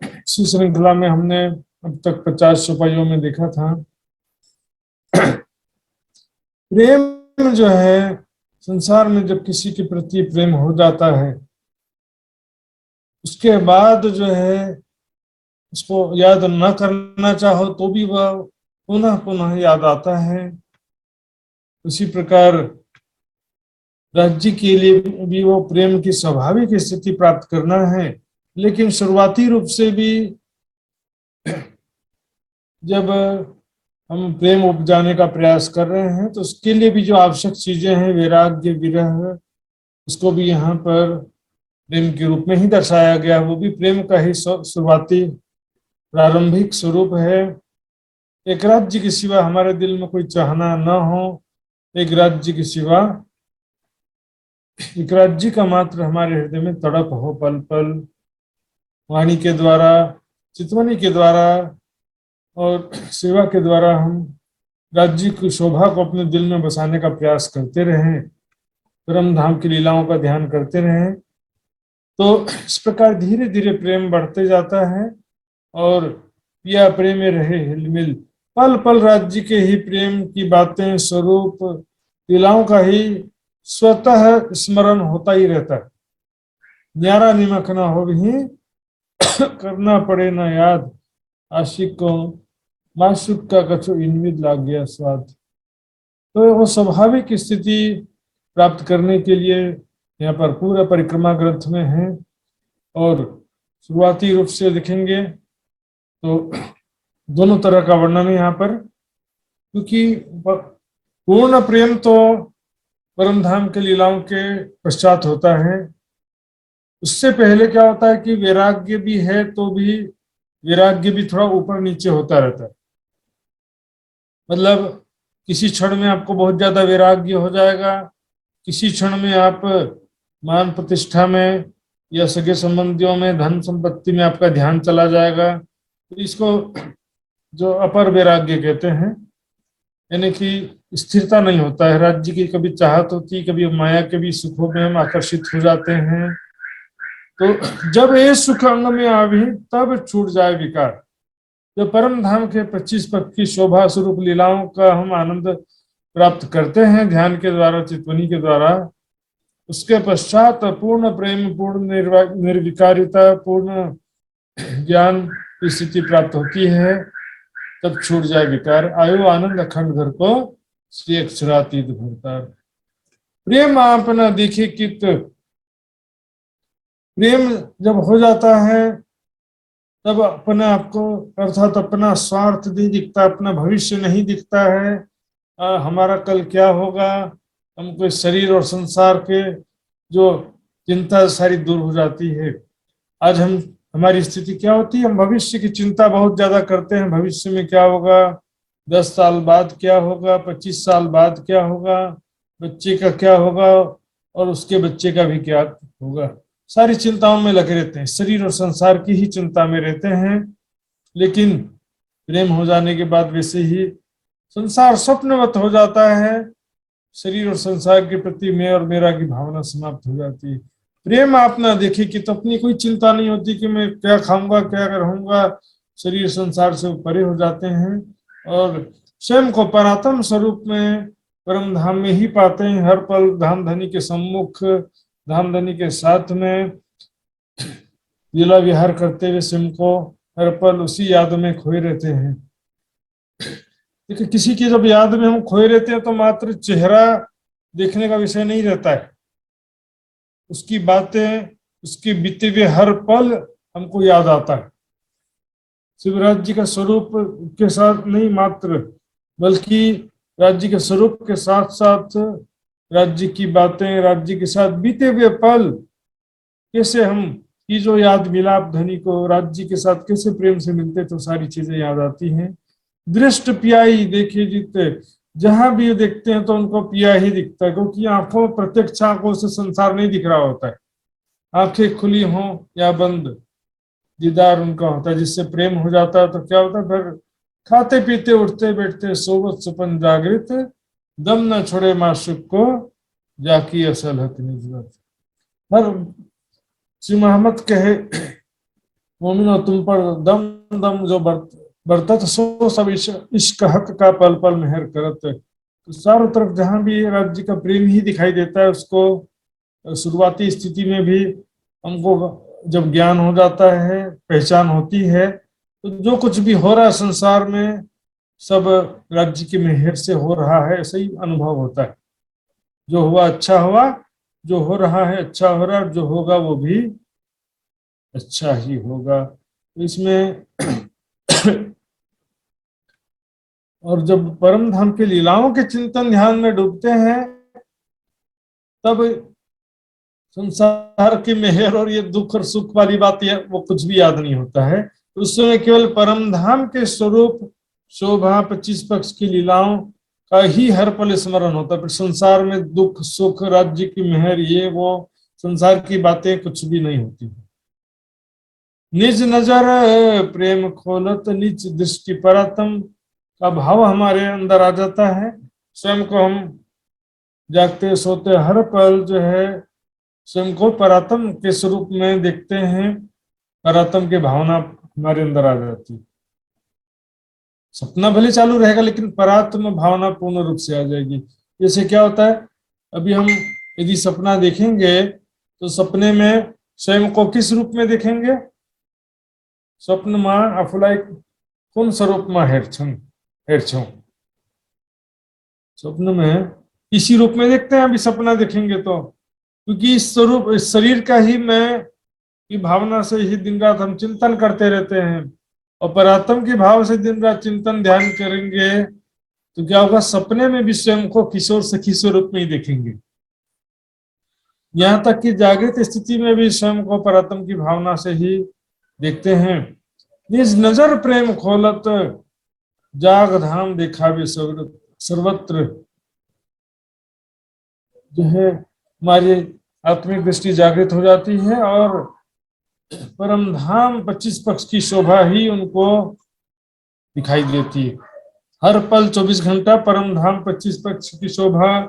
इसी श्रृंखला में हमने अब तक 50 उपायों में देखा था। प्रेम जो है संसार में जब किसी के प्रति प्रेम हो जाता है उसके बाद जो है उसको याद न करना चाहो तो भी वह पुनः पुनः याद आता है। उसी प्रकार राज्य के लिए भी वो प्रेम की स्वाभाविक स्थिति प्राप्त करना है, लेकिन शुरुआती रूप से भी जब हम प्रेम उपजाने का प्रयास कर रहे हैं तो उसके लिए भी जो आवश्यक चीजें हैं, वैराग्य विरह, उसको भी यहाँ पर प्रेम के रूप में ही दर्शाया गया। वो भी प्रेम का ही शुरुआती प्रारंभिक स्वरूप है। एक राज्य के सिवा हमारे दिल में कोई चाहना न हो, एक राज्य के सिवा एक राज्य का मात्र हमारे हृदय में तड़प हो पल पल। वाणी के द्वारा, चितवनी के द्वारा और सेवा के द्वारा हम राज्य की शोभा को अपने दिल में बसाने का प्रयास करते रहें, परम धाम की लीलाओं का ध्यान करते रहें। तो इस प्रकार धीरे धीरे प्रेम बढ़ते जाता है और पिया प्रेम में रहे हिलमिल। पल पल राज्य के ही प्रेम की बातें, स्वरूप लीलाओं का ही स्वतः स्मरण होता ही रहता है। न्यारा निमक ना हो भी करना पड़े ना याद, आशिक को माशुक का कछु इनमिद लाग गया स्वाद। तो वो स्वाभाविक स्थिति प्राप्त करने के लिए यहाँ पर पूरा परिक्रमा ग्रंथ में है। और शुरुआती रूप से देखेंगे तो दोनों तरह का वर्णन है यहाँ पर, क्योंकि पूर्ण प्रेम तो परम धाम के लीलाओं के पश्चात होता है। उससे पहले क्या होता है कि वैराग्य भी है, तो भी वैराग्य भी थोड़ा ऊपर नीचे होता रहता है। मतलब किसी क्षण में आपको बहुत ज्यादा वैराग्य हो जाएगा, किसी क्षण में आप मान प्रतिष्ठा में या सगे संबंधियों में, धन संपत्ति में आपका ध्यान चला जाएगा। तो इसको जो अपर वैराग्य कहते हैं, यानी कि स्थिरता नहीं होता है। राज्य की कभी चाहत होती, कभी माया के भी सुखों में हम आकर्षित हो जाते हैं। तो जब ये सुख अंग में आवी तब छूट जाए विकार। जब परम धाम के 25 पद की शोभा स्वरूप लीलाओं का हम आनंद प्राप्त करते हैं ध्यान के द्वारा, चितवनी के द्वारा, उसके पश्चात पूर्ण प्रेम, पूर्ण निर्विकारिता, पूर्ण ज्ञान की स्थिति प्राप्त होती है। तब छूट जाए विकार, आयो आनंद अखंड घर को श्री अक्षरातीत भरतार। प्रेम आप न देखे कित, प्रेम जब हो जाता है तब अपना आपको अर्थात अपना स्वार्थ नहीं दिखता, अपना भविष्य नहीं दिखता है। हमारा कल क्या होगा, हमको शरीर और संसार के जो चिंता सारी दूर हो जाती है। आज हमारी स्थिति क्या होती है, हम भविष्य की चिंता बहुत ज्यादा करते हैं। भविष्य में क्या होगा, 10 साल बाद क्या होगा, 25 साल बाद क्या होगा, बच्चे का क्या होगा और उसके बच्चे का भी क्या होगा। सारी चिंताओं में लगे रहते हैं, शरीर और संसार की ही चिंता में रहते हैं। लेकिन प्रेम हो जाने के बाद वैसे ही संसार स्वप्नवत हो जाता है। शरीर और संसार के प्रति मैं और मेरा की भावना समाप्त हो जाती है। प्रेम आप ना देखे कि तो अपनी कोई चिंता नहीं होती कि मैं क्या खाऊंगा, क्या रहूंगा। शरीर संसार से परे हो जाते हैं और स्वयं को परात्म स्वरूप में परम धाम में ही पाते हैं। हर पल धामधनी के सम्मुख, धामधनी के साथ में लीला विहार करते हुए स्वयं को हर पल उसी याद में खोए रहते हैं। देखिए, किसी की जब याद में हम खोए रहते हैं तो मात्र चेहरा देखने का विषय नहीं रहता है, उसकी बातें, उसके बीते हुए हर पल हमको याद आता है। शिवराज जी का स्वरूप के साथ नहीं मात्र, बल्कि राज्य के स्वरूप के साथ साथ राज्य की बातें, राज्य के साथ बीते हुए पल, कैसे हम की जो याद मिलाप धनी को राज्य के साथ कैसे प्रेम से मिलते, तो सारी चीजें याद आती हैं। दृष्ट पियाई देखे जीते, जहां भी देखते हैं तो उनको पिया ही दिखता है, क्योंकि आंखों, प्रत्यक्ष आंखों से संसार नहीं दिख रहा होता है। आंखें खुली हों या बंद, दीदार उनका होता है। जिससे प्रेम हो जाता है तो क्या होता है, फिर खाते पीते उठते बैठते सोवत सुपन जागृत, दम न छोड़े माशुक को जाकी असल हक निजवत। हर श्री मोहम्मद कहे, मोमिनो तुम पर दम दम जो बरतत सो सब इश्क हक का पल पल मेहर करत। तो चारों तरफ जहां भी राज्य का प्रेम ही दिखाई देता है। उसको शुरुआती स्थिति में भी हमको जब ज्ञान हो जाता है, पहचान होती है, तो जो कुछ भी हो रहा है संसार में सब राज्य की मेहर से हो रहा है, ऐसा ही अनुभव होता है। जो हुआ अच्छा हुआ, जो हो रहा है अच्छा हो रहा है, जो होगा वो भी अच्छा ही होगा। तो इसमें और जब परम धाम के लीलाओं के चिंतन ध्यान में डूबते हैं, तब संसार की मेहर और ये दुख और सुख वाली बात है वो कुछ भी याद नहीं होता है। उस समय केवल परम धाम के स्वरूप, शोभा, 25 पक्ष की लीलाओं का ही हर पल स्मरण होता है। फिर संसार में दुख सुख, राज्य की मेहर, ये वो संसार की बातें कुछ भी नहीं होती। निज नजर प्रेम खोलत, निज दृष्टि परतम का भाव हमारे अंदर आ जाता है। स्वयं को हम जागते सोते हर पल जो है स्वयं को परात्म के स्वरूप में देखते हैं, परात्म की भावना हमारे अंदर आ जाती है। सपना भले चालू रहेगा लेकिन परात्म भावना पूर्ण रूप से आ जाएगी। जैसे क्या होता है, अभी हम यदि सपना देखेंगे तो सपने में स्वयं को किस रूप में देखेंगे? स्वप्न मां आफुलाई कौन स्वरूप में हेरछों, स्वप्न में इसी रूप में देखते हैं। अभी सपना देखेंगे तो, क्योंकि इस स्वरूप, इस शरीर का ही मैं की भावना से ही दिन रात हम चिंतन करते रहते हैं, और परात्म के भाव से दिन रात चिंतन ध्यान करेंगे तो क्या होगा? सपने में भी स्वयं को किशोर से किशोर रूप में ही देखेंगे। यहाँ तक कि जागृत स्थिति में भी स्वयं को परात्म की भावना से ही देखते हैं। निज नजर प्रेम खोलत जाग धाम दिखावे सर्वत्र, जो है हमारी आत्मिक दृष्टि जागृत हो जाती है और परम धाम 25 पक्ष की शोभा ही उनको दिखाई देती है। हर पल 24 घंटा परम धाम 25 पक्ष की शोभा,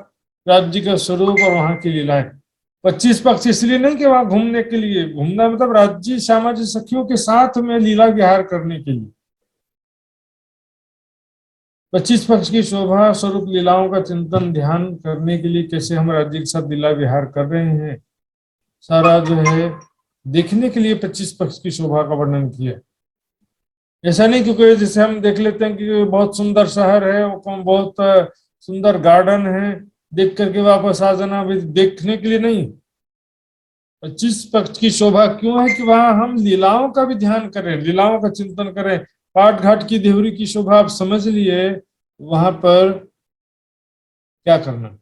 राज्य का स्वरूप और वहां की लीलाएं। 25 पक्ष इसलिए नहीं कि वहां घूमने के लिए, घूमना मतलब राज्य सामाजिक सखियों के साथ में लीला विहार करने के लिए। 25 पक्ष की शोभा स्वरूप लीलाओं का चिंतन ध्यान करने के लिए कैसे हम राज्य के साथ लीला विहार कर रहे हैं, सारा जो है देखने के लिए 25 पक्ष की शोभा का वर्णन किया। ऐसा नहीं क्योंकि जैसे हम देख लेते हैं कि बहुत सुंदर शहर है, वो बहुत सुंदर गार्डन है, देख करके वापस आ जाना, देखने के लिए नहीं। 25 पक्ष की शोभा क्यों है कि वहां हम लीलाओं का भी ध्यान करें, लीलाओं का चिंतन करें। पाट घाट की देवरी की शोभा आप समझ लिए, वहां पर क्या करना,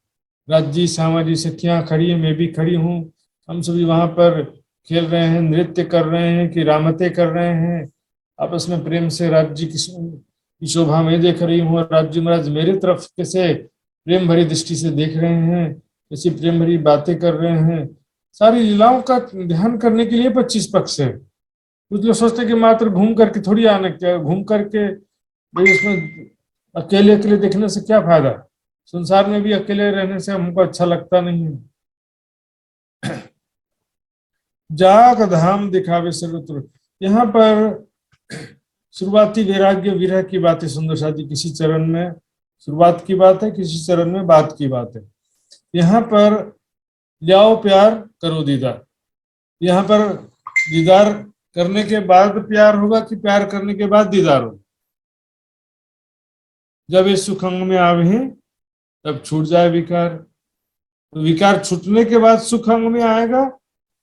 राज्य सामाजिक सखियां खड़ी है, मैं भी खड़ी हूँ, हम सभी वहां पर खेल रहे हैं, नृत्य कर रहे हैं कि रामते कर रहे हैं, आपस में प्रेम से राज्य की शोभा मैं देख रही हूँ और राज्य महाराज मेरी तरफ कैसे प्रेम भरी दृष्टि से देख रहे हैं, कैसी प्रेम भरी बातें कर रहे हैं। सारी लीलाओं का ध्यान करने के लिए 25 पक्ष है। कुछ लोग सोचते कि मात्र घूम करके थोड़ी आने, क्या घूम करके भाई उसमें अकेले अकेले देखने से क्या फायदा? संसार में भी अकेले रहने से हमको अच्छा लगता नहीं है। जाग धाम दिखावे सर्वत्र, यहाँ पर शुरुआती वैराग्य विरह की बातें सुंदर शादी, किसी चरण में शुरुआत की बात है, किसी चरण में बात की बात है। यहाँ पर जाओ प्यार करो दीदार, यहाँ पर दीदार करने के बाद प्यार होगा कि प्यार करने के बाद दीदार होगा? जब इस सुख अंग में आवे तब छूट जाए विकार, तो विकार छूटने के बाद सुख अंग में आएगा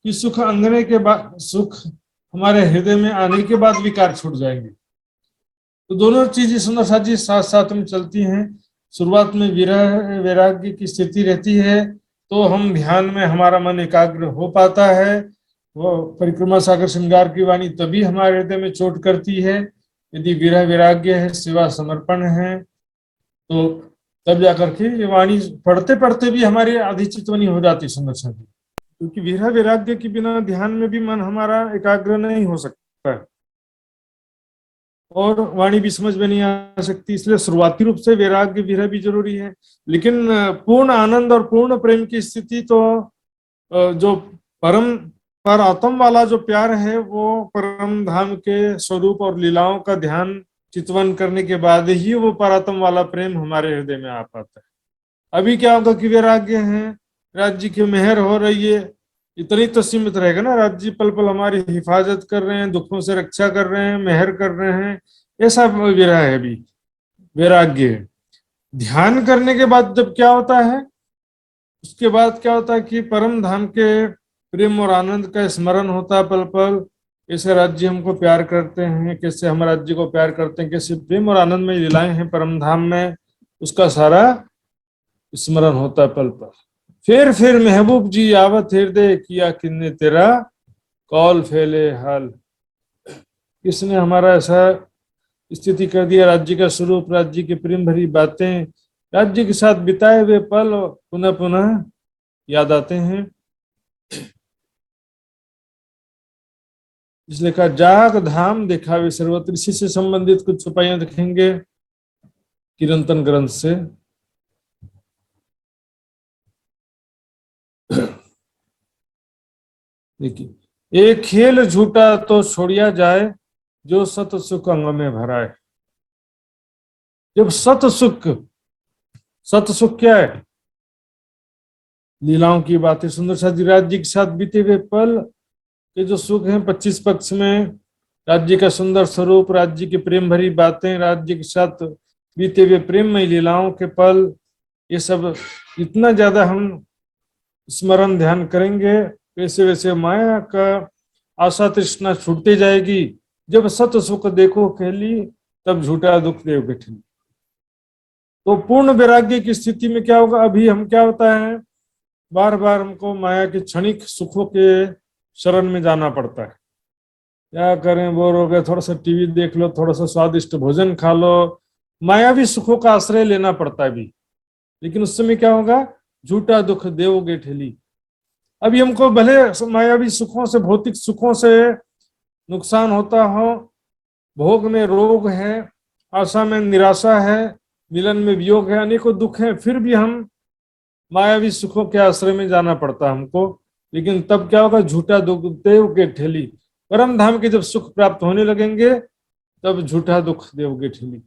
कि सुख अंगने के बाद, सुख हमारे हृदय में आने के बाद विकार छूट जाएंगे? तो दोनों चीजें सुंदर साजी साथ साथ में चलती हैं। शुरुआत में विरह वैराग्य की स्थिति रहती है तो हम ध्यान में हमारा मन एकाग्र हो पाता है, वो परिक्रमा सागर श्रृंगार की वाणी तभी हमारे हृदय में चोट करती है। यदि विरह वैराग्य है, सेवा समर्पण है, तो तब जाकर के ये वाणी पढ़ते पढ़ते भी हमारी आधी चितवनी हो जाती सुंदर साजी, क्योंकि विरह वैराग्य के बिना ध्यान में भी मन हमारा एकाग्र नहीं हो सकता है और वाणी भी समझ में नहीं आ सकती। इसलिए शुरुआती रूप से वैराग्य विरह भी जरूरी है, लेकिन पूर्ण आनंद और पूर्ण प्रेम की स्थिति तो जो परम पर आत्म वाला जो प्यार है वो परम धाम के स्वरूप और लीलाओं का ध्यान चितवन करने के बाद ही वो परात्म वाला प्रेम हमारे हृदय में आ पाता है। अभी क्या होगा कि वैराग्य है, राज्य की मेहर हो रही है, इतनी तो सीमित रहेगा ना, राज्य पल पल हमारी हिफाजत कर रहे हैं, दुखों से रक्षा कर रहे हैं, मेहर कर रहे हैं, ऐसा विरह है, अभी वैराग्य है। ध्यान करने के बाद जब क्या होता है, उसके बाद क्या होता है कि परम धाम के प्रेम और आनंद का स्मरण होता है पल पल, कैसे राज्य हमको प्यार करते हैं, कैसे हम राज्य को प्यार करते हैं, कैसे प्रेम और आनंद में लीलाएं हैं परम धाम में, उसका सारा स्मरण होता है पल पल। फिर महबूब जी आवत हृदय किया किन्ने तेरा कौल फैले हाल, किसने हमारा ऐसा स्थिति कर दिया, राज्य का स्वरूप, राज्य की प्रेम भरी बातें, राज्य के साथ बिताए हुए पल पुनः पुनः याद आते हैं। इसलिए कहा जाग धाम दिखावे सर्वत्र। इसी से संबंधित कुछ चौपाइयां दिखेंगे कीर्तन ग्रंथ से। देखिए, एक खेल झूठा तो छोड़िया जाए, जो सत सुख अंग में भराए। जब सत सुख क्या है? लीलाओं की बातें, सुंदर सा जी राज्य के साथ बीते हुए पल के जो सुख हैं 25 पक्ष में, राज्य का सुंदर स्वरूप, राज्य की प्रेम भरी बातें, राज्य के साथ बीते हुए प्रेममय लीलाओं के पल, ये सब इतना ज्यादा हम स्मरण ध्यान करेंगे, वैसे वैसे माया का आशा तृष्णा छूटती जाएगी। जब सत सुख देखो खेली, तब झूठा दुख देव बैठे। तो पूर्ण वैराग्य की स्थिति में क्या होगा? अभी हम क्या होता है, बार बार हमको माया के क्षणिक सुखों के शरण में जाना पड़ता है। क्या करें, बोर हो गए, थोड़ा सा टीवी देख लो, थोड़ा सा स्वादिष्ट भोजन खा लो, मायावी सुखों का आश्रय लेना पड़ता है भी। लेकिन उस समय क्या होगा? झूठा दुख देवोगे ठेली। अभी हमको भले मायावी सुखों से, भौतिक सुखों से नुकसान होता हो, भोग में रोग है, आशा में निराशा है, मिलन में वियोग है, अनेकों दुख हैं, फिर भी हम मायावी सुखों के आश्रय में जाना पड़ता है हमको। लेकिन तब क्या होगा? झूठा दुख देव के ठेली। परम धाम के जब सुख प्राप्त होने लगेंगे, तब झूठा दुख देव के ठेली।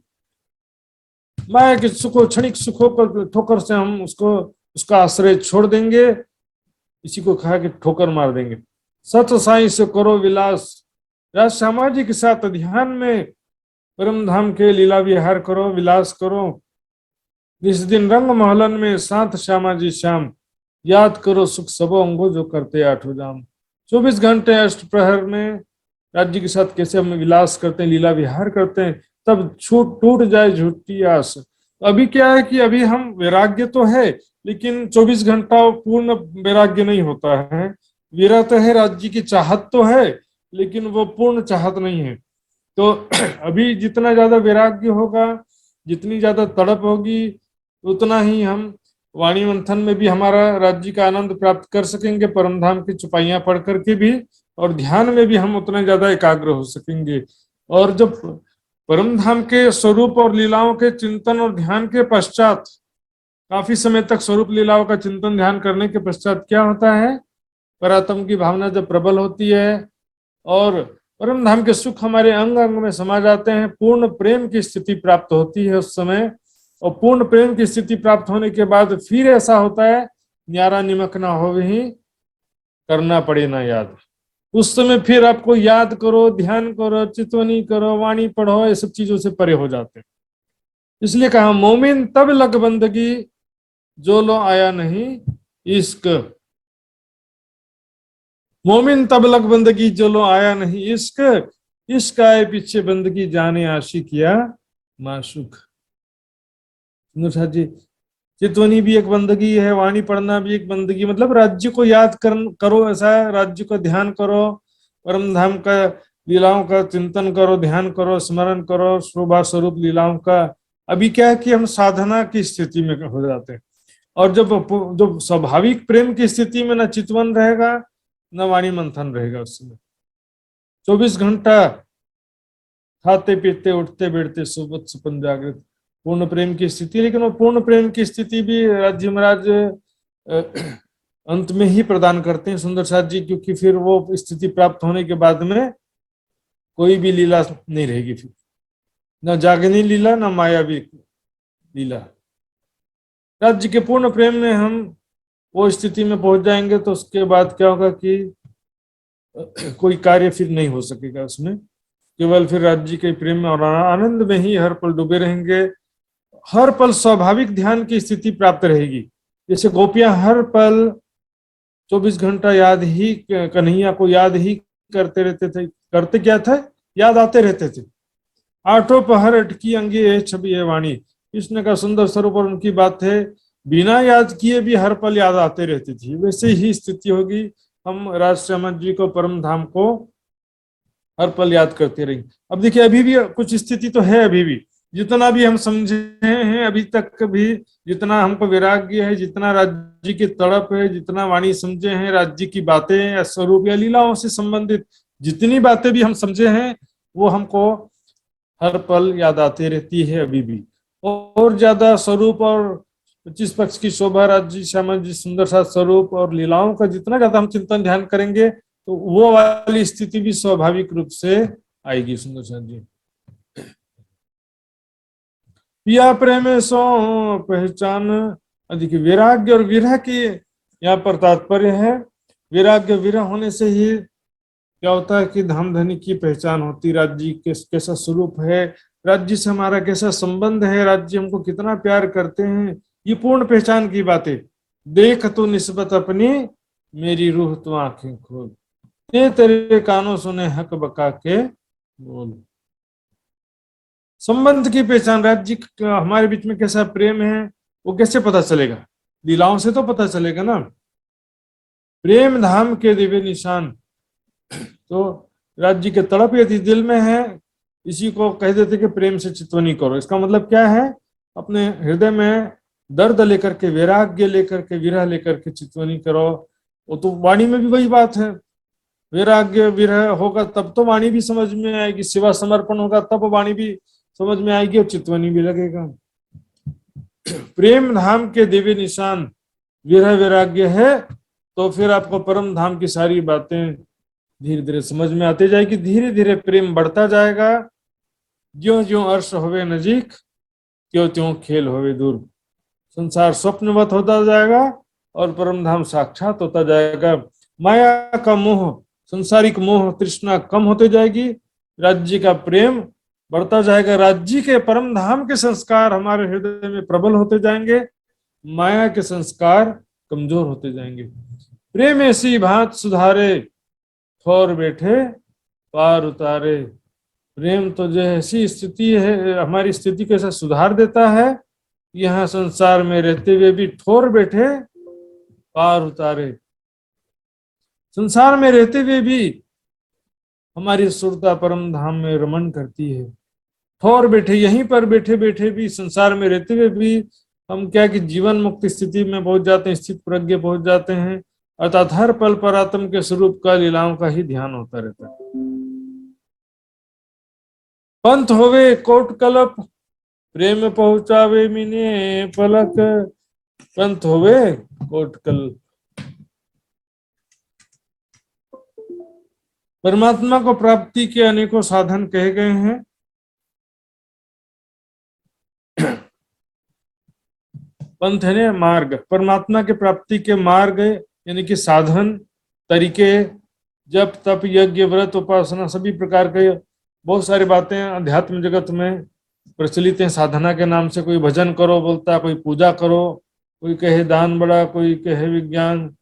माया के सुखों, क्षणिक सुखों पर ठोकर से हम उसका आश्रय छोड़ देंगे, इसी को कहा कि ठोकर मार देंगे। सत साई से करो विलास, राज सामाजिक के साथ ध्यान में परम धाम के लीला विहार करो, विलास करो। इस दिन रंग महलन में साथ श्यामा जी श्याम, याद करो सुख सबो अंगो जो करते आठों जाम। 24 घंटे अष्ट प्रहर में राज्य के साथ कैसे हम विलास करते हैं, लीला विहार करते हैं, तब टूट जाए झूठी आस। अभी क्या है कि अभी हम वैराग्य तो है, लेकिन 24 घंटा पूर्ण वैराग्य नहीं होता है। विरह तो है, राज्य की चाहत तो है, लेकिन वो पूर्ण चाहत नहीं है। तो अभी जितना ज्यादा वैराग्य होगा, जितनी ज्यादा तड़प होगी, उतना ही हम वाणी मंथन में भी हमारा राज्य का आनंद प्राप्त कर सकेंगे, परम धाम की चुपाइयां पढ़ करके भी, और ध्यान में भी हम उतने ज्यादा एकाग्र हो सकेंगे। और जब परम धाम के स्वरूप और लीलाओं के चिंतन और ध्यान के पश्चात, काफी समय तक स्वरूप लीलाओं का चिंतन ध्यान करने के पश्चात क्या होता है? परात्म की भावना जब प्रबल होती है और परम धाम के सुख हमारे अंग अंग में समा जाते हैं, पूर्ण प्रेम की स्थिति प्राप्त होती है उस समय। और पूर्ण प्रेम की स्थिति प्राप्त होने के बाद फिर ऐसा होता है, न्यारा निमक ना हो ही करना पड़े ना याद। उस समय फिर आपको याद करो, ध्यान करो, चितवनी करो, वाणी पढ़ो, ये सब चीजों से परे हो जाते हैं। इसलिए कहा मोमिन तब लग बंदगी, जो लो आया नहीं इश्क। मोमिन तब लग बंदगी, जो लो आया नहीं इश्क। इश्क आए पीछे बंदगी, जाने आशिकिया माशुक। जी, चितवनी भी एक बंदगी है, वाणी पढ़ना भी एक बंदगी, मतलब राज्य को याद करो, ऐसा है, राज्य को ध्यान करो, परम धाम का लीलाओं का चिंतन करो, ध्यान करो, स्मरण करो, शोभा स्वरूप लीलाओं का। अभी क्या है कि हम साधना की स्थिति में हो जाते हैं, और जब स्वाभाविक प्रेम की स्थिति में न चितवन रहेगा न वाणी मंथन रहेगा, उस समय 24 घंटा खाते पीते उठते बैठते सुबह सपन जागृत, पूर्ण प्रेम की स्थिति। लेकिन वो पूर्ण प्रेम की स्थिति भी राज्य महाराज अंत में ही प्रदान करते हैं सुंदर साथ जी, क्योंकि फिर वो स्थिति प्राप्त होने के बाद में कोई भी लीला नहीं रहेगी, फिर न जागनी लीला न मायावी लीला। राज्य के पूर्ण प्रेम में हम वो स्थिति में पहुंच जाएंगे, तो उसके बाद क्या होगा कि कोई कार्य फिर नहीं हो सकेगा उसमें, केवल फिर राज्य के प्रेम में और आनंद में ही हर पल डूबे रहेंगे। हर पल स्वाभाविक ध्यान की स्थिति प्राप्त रहेगी। जैसे गोपियां हर पल 24 घंटा याद ही, कन्हैया को याद ही करते रहते थे। करते क्या था? याद आते रहते थे। आठों पहर अटकी अंगी छवि है वाणी, कृष्ण का सुंदर स्वरूप और उनकी बात है, बिना याद किए भी हर पल याद आते रहती थी। वैसे ही स्थिति होगी, हम राजश्यामा जी को, परम धाम को हर पल याद करते रहेंगे। अब देखिए, अभी भी कुछ स्थिति तो है, अभी भी जितना भी हम समझे हैं, अभी तक भी जितना हमको वैराग्य है, जितना राज्य की तड़प है, जितना वाणी समझे हैं, राज्य की बातें या स्वरूप या लीलाओं से संबंधित जितनी बातें भी हम समझे हैं, वो हमको हर पल याद आती रहती है अभी भी। और ज्यादा स्वरूप और 25 पक्ष की शोभा, राज्य श्यामा जी सुंदर सा स्वरूप और लीलाओं का जितना ज्यादा हम चिंतन ध्यान करेंगे, तो वो वाली स्थिति भी स्वाभाविक रूप से आएगी। सुंदर साथ जी, पिया प्रेम सो पहचान अधिक वैराग्य और विरह की यहाँ पर तात्पर्य है। वैराग्य विरह होने से ही क्या होता है कि धाम धनी की पहचान होती, राज्य कैसा स्वरूप है, राज्य से हमारा कैसा संबंध है, राज्य हमको कितना प्यार करते हैं, ये पूर्ण पहचान की बातें। देख तो निस्बत अपनी मेरी रूह तो आंखें खोल, ते तेरे कानों सुने हक बका के बोल। संबंध की पहचान, राज्य हमारे बीच में कैसा प्रेम है वो कैसे पता चलेगा? लीलाओं से तो पता चलेगा ना। प्रेम धाम के दिव्य निशान, तो राज्य के तड़प यदि दिल में है, इसी को कह देते कि प्रेम से चितवनी करो। इसका मतलब क्या है? अपने हृदय में दर्द लेकर के, वैराग्य लेकर के, विरह लेकर के चितवनी करो। वो तो वाणी में भी वही बात है, वैराग्य विरह होगा तब तो वाणी भी समझ में आएगी, सेवा समर्पण होगा तब वाणी भी समझ में आएगी और चितवनी भी लगेगा। प्रेम धाम के दिव्य निशान विरह वैराग्य है, तो फिर आपको परम धाम की सारी बातें धीरे धीरे समझ में आती जाएगी। धीरे धीरे प्रेम बढ़ता जाएगा। ज्यों ज्यों अर्श होवे नजीक, त्यों त्यों खेल होवे दूर। संसार स्वप्नवत होता जाएगा और परम धाम साक्षात होता जाएगा। माया का मोह, संसारिक मोह तृष्णा कम होते जाएगी, राज्य का प्रेम बढ़ता जाएगा। राज्य के परम धाम के संस्कार हमारे हृदय में प्रबल होते जाएंगे, माया के संस्कार कमजोर होते जाएंगे। प्रेम ऐसी भांत सुधारे, ठोर बैठे पार उतारे। प्रेम तो जो ऐसी स्थिति है, हमारी स्थिति को ऐसा सुधार देता है, यहाँ संसार में रहते हुए भी ठोर बैठे पार उतारे। संसार में रहते हुए भी हमारी सुरता परम धाम में रमन करती है। ठोर बैठे, यहीं पर बैठे बैठे भी, संसार में रहते हुए भी हम क्या कि जीवन मुक्त स्थिति में पहुंच जाते हैं, स्थित प्रज्ञ पहुंच जाते हैं। अर्थात हर पल पर आत्म के स्वरूप का, लीलाओं का ही ध्यान होता रहता है। पंथ होवे कोट कलप, प्रेम पहुंचावे मिने पलक। पंथ होवे कोट कलप, परमात्मा को प्राप्ति के अनेकों साधन कहे गए हैं। पंथ है ना मार्ग, परमात्मा के प्राप्ति के मार्ग यानी कि साधन, तरीके, जप तप यज्ञ व्रत उपासना, सभी प्रकार के बहुत सारी बातें अध्यात्म जगत में प्रचलित हैं। साधना के नाम से कोई भजन करो बोलता, कोई पूजा करो, कोई कहे दान बड़ा, कोई कहे विज्ञान।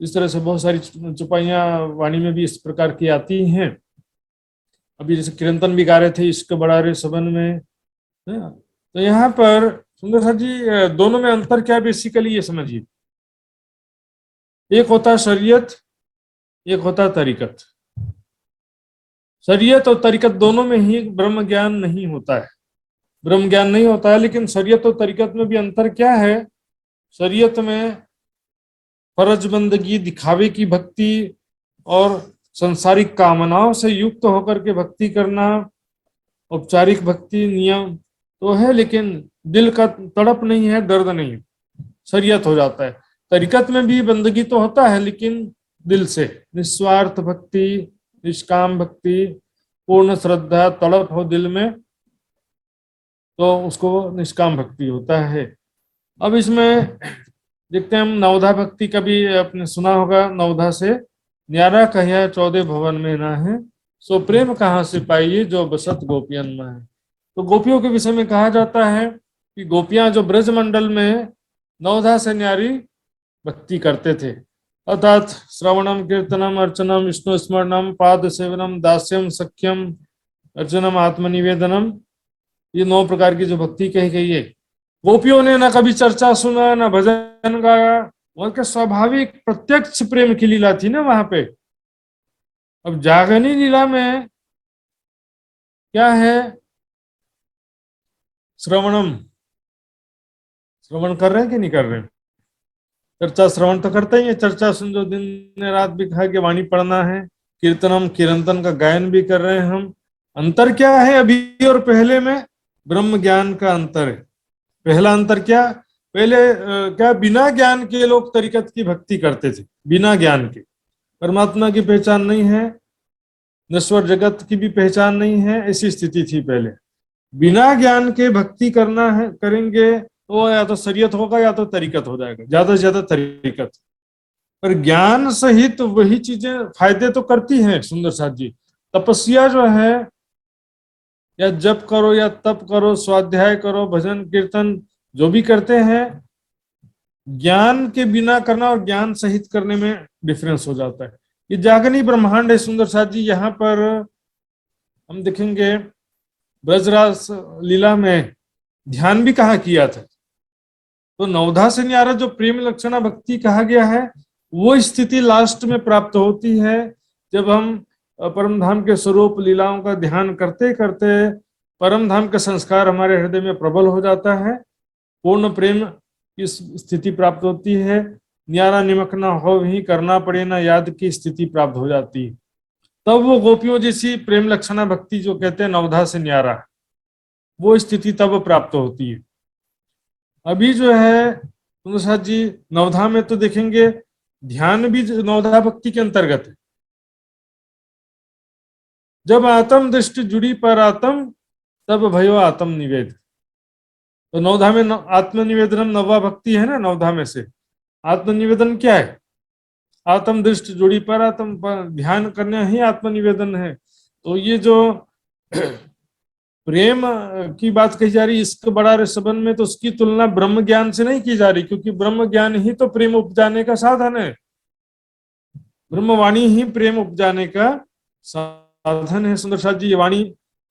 इस तरह से बहुत सारी चुपाइयां वाणी में भी इस प्रकार की आती हैं। अभी जैसे कीर्तन भी गा रहे थे, इश्क बड़ा रे सबन में। तो यहाँ पर सुंदर सर जी, दोनों में अंतर क्या है बेसिकली ये समझिए। एक होता है शरीयत, एक होता है तरीकत। शरीयत और तरीकत दोनों में ही ब्रह्म ज्ञान नहीं होता है, ब्रह्म ज्ञान नहीं होता है। लेकिन शरीयत और तरीकत में भी अंतर क्या है? शरीयत में फर्ज बंदगी, दिखावे की भक्ति और संसारिक कामनाओं से युक्त होकर के भक्ति करना, औपचारिक भक्ति नियम तो है, लेकिन दिल का तड़प नहीं है, दर्द नहीं है, शरीयत हो जाता है। तरीकत में भी बंदगी तो होता है, लेकिन दिल से निस्वार्थ भक्ति, निष्काम भक्ति, पूर्ण श्रद्धा, तड़प हो दिल में, तो उसको निष्काम भक्ति होता है। अब इसमें देखते हैं हम नवधा भक्ति का भी आपने सुना होगा। नवधा से न्यारा कहिया 14 भवन में ना है, सो प्रेम कहाँ से पाइए जो बसत गोपियन में है। तो गोपियों के विषय में कहा जाता है कि गोपियां जो ब्रज मंडल में नवधा से न्यारी भक्ति करते थे, अर्थात श्रवणम कीर्तनम अर्चनम विष्णु स्मरणम पाद सेवनम दास्यम सख्यम अर्चनम आत्मनिवेदनम, ये 9 प्रकार की जो भक्ति कही गई है। गोपियों ने ना कभी चर्चा सुना, ना भजन गाया, उनके स्वाभाविक प्रत्यक्ष प्रेम की लीला थी ना वहां पे। अब जागनी लीला में क्या है? श्रवणम, श्रवण कर रहे हैं कि नहीं कर रहे हैं? चर्चा श्रवण तो करते ही है, चर्चा सुन जो दिन रात भी खा के वाणी पढ़ना है। कीर्तनम, कीर्तन का गायन भी कर रहे हैं हम। अंतर क्या है अभी और पहले में? ब्रह्म ज्ञान का अंतर है। पहला अंतर क्या? पहले क्या बिना ज्ञान के लोग तरीकत की भक्ति करते थे, बिना ज्ञान के। परमात्मा की पहचान नहीं है, नश्वर जगत की भी पहचान नहीं है, ऐसी स्थिति थी पहले। बिना ज्ञान के भक्ति करना है करेंगे तो या तो शरीयत होगा या तो तरीकत हो जाएगा, ज्यादा से ज्यादा तरीकत। पर ज्ञान सहित वही चीजें फायदे तो करती हैं सुंदर साथ जी। तपस्या जो है, या जप करो या तप करो, स्वाध्याय करो, भजन कीर्तन जो भी करते हैं, ज्ञान के बिना करना और ज्ञान सहित करने में डिफरेंस हो जाता है। ये जागनी ब्रह्मांड है सुंदर साथ जी। यहाँ पर हम देखेंगे ब्रजरास लीला में ध्यान भी कहा किया था। तो नवधा से न्यारा जो प्रेम लक्षणा भक्ति कहा गया है, वो स्थिति लास्ट में प्राप्त होती है जब हम परम धाम के स्वरूप लीलाओं का ध्यान करते करते परम धाम का संस्कार हमारे हृदय में प्रबल हो जाता है, पूर्ण प्रेम की स्थिति प्राप्त होती है। न्यारा निमक ना हो ही करना पड़े ना याद की स्थिति प्राप्त हो जाती है। तब वो गोपियों जैसी प्रेम लक्षणा भक्ति जो कहते हैं नवधा से न्यारा, वो स्थिति तब प्राप्त होती है। अभी जो है सुंदर साथ जी नवधा में तो देखेंगे ध्यान भी नवधा भक्ति के अंतर्गत है। जब आत्म दृष्टि जुड़ी पर आत्म तब भयो आत्म निवेद। तो नवधा में आत्मनिवेदनम नववा भक्ति है ना, नवधा में से आत्मनिवेदन क्या है? आत्म दृष्टि जुड़ी पर आत्म पर ध्यान करना ही आत्मनिवेदन है। तो ये जो प्रेम की बात कही जा रही इसके बड़ा संबंध में, तो उसकी तुलना ब्रह्म ज्ञान से नहीं की जा रही, क्योंकि ब्रह्म ज्ञान ही तो प्रेम उपजाने का साधन है। ब्रह्मवाणी ही प्रेम उपजाने का साधन है। सुंदर साथ जी, ये वाणी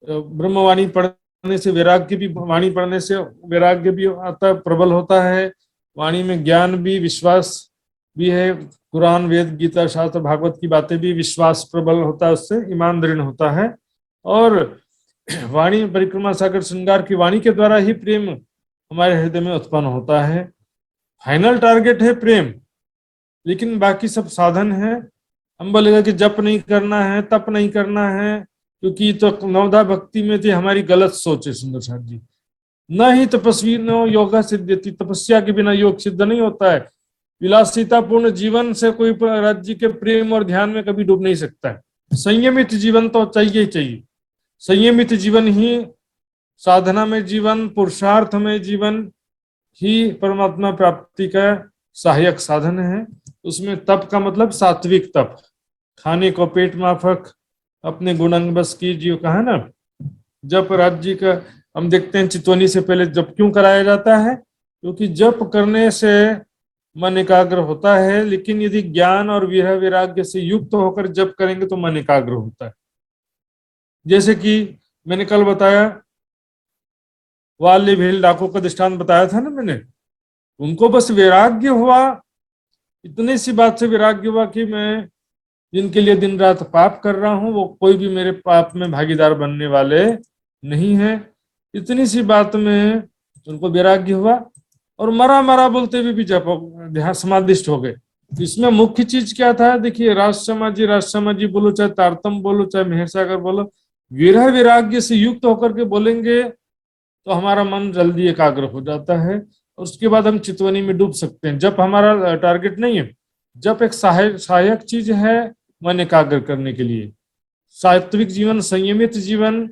ब्रह्मवाणी पढ़ने से वैराग्य भी, वाणी पढ़ने से वैराग्य भी आता प्रबल होता है। वाणी में ज्ञान भी, विश्वास भी है। कुरान, वेद, गीता, शास्त्र, भागवत की बातें भी विश्वास प्रबल होता है, उससे ईमान दृढ़ होता है। और वाणी परिक्रमा सागर श्रृंगार की वाणी के द्वारा ही प्रेम हमारे हृदय में उत्पन्न होता है। फाइनल टारगेट है प्रेम, लेकिन बाकी सब साधन है। हम बोलेगा कि जप नहीं करना है, तप नहीं करना है, क्योंकि तो नवधा भक्ति में थी हमारी गलत सोच है सुंदर साथ जी। न ही तपस्वी न योगा सिद्ध्यति, तपस्या के बिना योग सिद्ध नहीं होता है। विलासितापूर्ण जीवन से कोई राज्य के प्रेम और ध्यान में कभी डूब नहीं सकता है। संयमित जीवन तो चाहिए ही चाहिए। संयमित जीवन ही साधना में जीवन, पुरुषार्थ में जीवन ही परमात्मा प्राप्ति का सहायक साधन है। उसमें तप का मतलब सात्विक तप, खाने को पेट माफक अपने गुणंग बस कीजिए कहा ना। जप राज्य का हम देखते हैं चितवनी से पहले जप क्यों कराया जाता है? क्योंकि जप करने से मन एकाग्र होता है, लेकिन यदि ज्ञान और विरह वैराग्य से युक्त होकर जप करेंगे तो मन एकाग्र होता है। जैसे कि मैंने कल बताया, वाल्य भेल डाकों का दृष्टांत बताया था ना मैंने। उनको बस वैराग्य हुआ, इतनी सी बात से वैराग्य हुआ कि मैं जिनके लिए दिन रात पाप कर रहा हूं वो कोई भी मेरे पाप में भागीदार बनने वाले नहीं है। इतनी सी बात में उनको वैराग्य हुआ और मरा मरा बोलते हुए भी जप ध्यान समाधिष्ट हो गए। इसमें मुख्य चीज क्या था? देखिए, राजसमाजी बोलो, चाहे तारतम बोलो, चाहे मेहरसागर बोलो, विरह वैराग्य से युक्त होकर के बोलेंगे तो हमारा मन जल्दी एकाग्र हो जाता है और उसके बाद हम चितवनी में डूब सकते हैं। जप हमारा टारगेट नहीं है। जप एक सहायक चीज है मन एकाग्र करने के लिए। सात्विक जीवन, संयमित जीवन,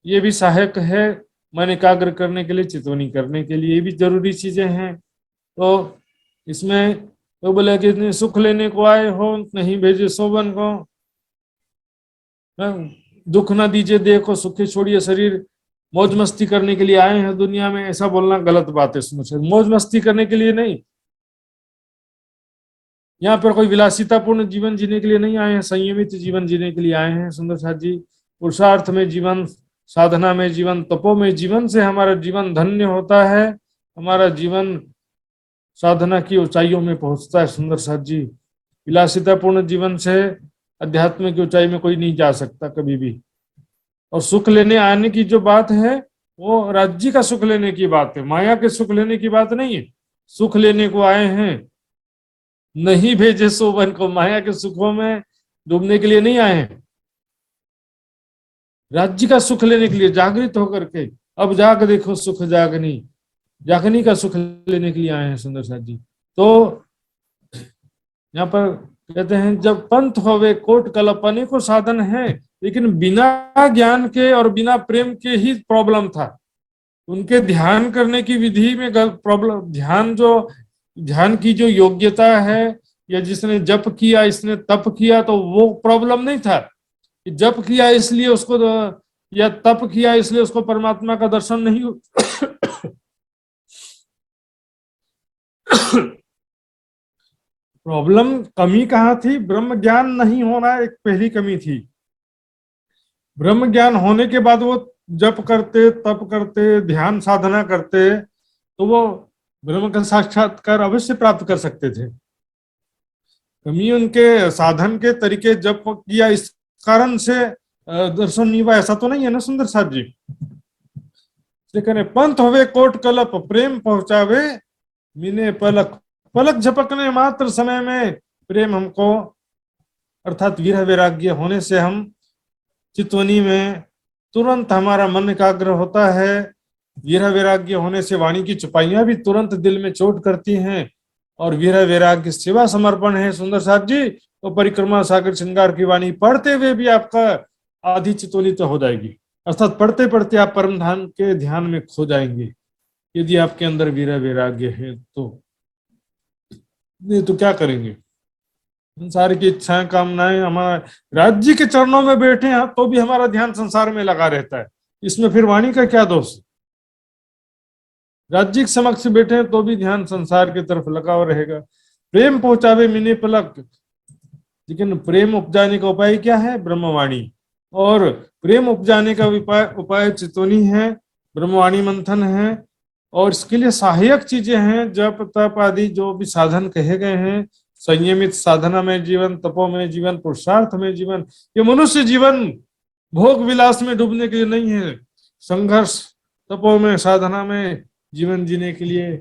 ये भी सहायक है मन एकाग्र करने के लिए, चितवनी करने के लिए। ये भी जरूरी चीजें हैं। तो इसमें तो बोले कि सुख लेने को आए हो, नहीं भेजे सोबन को, दुख ना दीजिए देह को, सुखी छोड़िए शरीर। मौज मस्ती करने के लिए आए हैं दुनिया में, ऐसा बोलना गलत बात है। सुनो, मौज मस्ती करने के लिए नहीं, यहाँ पर कोई विलासितापूर्ण जीवन जीने के लिए नहीं आए हैं, संयमित जीवन जीने के लिए आए हैं सुंदर साथ जी। पुरुषार्थ में जीवन, साधना में जीवन, तपो में जीवन से हमारा जीवन धन्य होता है। हमारा जीवन साधना की ऊंचाइयों में पहुंचता है सुंदर साथ जी। विलासितापूर्ण जीवन से अध्यात्म की ऊंचाई में कोई नहीं जा सकता कभी भी। और सुख लेने आने की जो बात है वो राज्य का सुख लेने की बात है, माया के सुख लेने की बात नहीं है। सुख लेने को आए हैं, नहीं भेजे सोबन को, माया के सुखों में डूबने के लिए नहीं आए हैं। राज्य का सुख लेने के लिए जागृत होकर के, अब जाग देखो सुख जागनी, जागनी का सुख लेने के लिए आए हैं सुंदर साथ जी। तो यहाँ पर कहते हैं जब पंथ होवे कोट कलप, अनेकों साधन है, लेकिन बिना ज्ञान के और बिना प्रेम के ही प्रॉब्लम था। उनके ध्यान करने की विधि में प्रॉब्लम, ध्यान की जो योग्यता है, या जिसने जप किया इसने तप किया, तो वो प्रॉब्लम नहीं था कि जप किया इसलिए उसको, या तप किया इसलिए उसको परमात्मा का दर्शन नहीं प्रॉब्लम, कमी कहाँ थी? ब्रह्म ज्ञान नहीं होना एक पहली कमी थी। ब्रह्म ज्ञान होने के बाद वो जप करते, तप करते, ध्यान साधना करते, तो वो ब्रह्म का साक्षात्कार अवश्य प्राप्त कर सकते थे। कमी उनके साधन के तरीके, जप किया इस कारण से दर्शन नहीं हुआ, ऐसा तो नहीं है ना सुंदर साथ जी। लेकिन पंथ होवे कोट कलप, प्रेम पहुंचावे मीने पलक, पलक झपकने मात्र समय में प्रेम हमको, अर्थात विरह वैराग्य होने से हम चितवनी में तुरंत हमारा मन एकाग्र होता है। विरह वैराग्य होने से वाणी की चुपाइयां भी तुरंत दिल में चोट करती हैं, और विरह वैराग्य सेवा समर्पण है सुंदर साहब जी। तो परिक्रमा सागर श्रृंगार की वाणी पढ़ते हुए भी आपका आधी चितवनी तो हो जाएगी, अर्थात पढ़ते पढ़ते आप परम धाम के ध्यान में खो जाएंगे, यदि आपके अंदर विरह वैराग्य है तो। नहीं तो क्या करेंगे? संसार की इच्छाएं कामनाएं, हमारा राज्य के चरणों में बैठे हैं तो भी हमारा ध्यान संसार में लगा रहता है, इसमें फिर वाणी का क्या दोष? राज्य के समक्ष बैठे हैं तो भी ध्यान संसार की तरफ लगा हुआ रहेगा। प्रेम पहुंचावे मिनी पलक, लेकिन प्रेम उपजाने का उपाय क्या है? ब्रह्मवाणी। और प्रेम उपजाने का उपाय चितवनी है, ब्रह्मवाणी मंथन है, और इसके लिए सहायक चीजें हैं जप तप आदि जो भी साधन कहे गए हैं। संयमित साधना में जीवन, तपो में जीवन, पुरुषार्थ में जीवन। ये मनुष्य जीवन भोग विलास में डूबने के लिए नहीं है, संघर्ष तपो में साधना में जीवन जीने के लिए,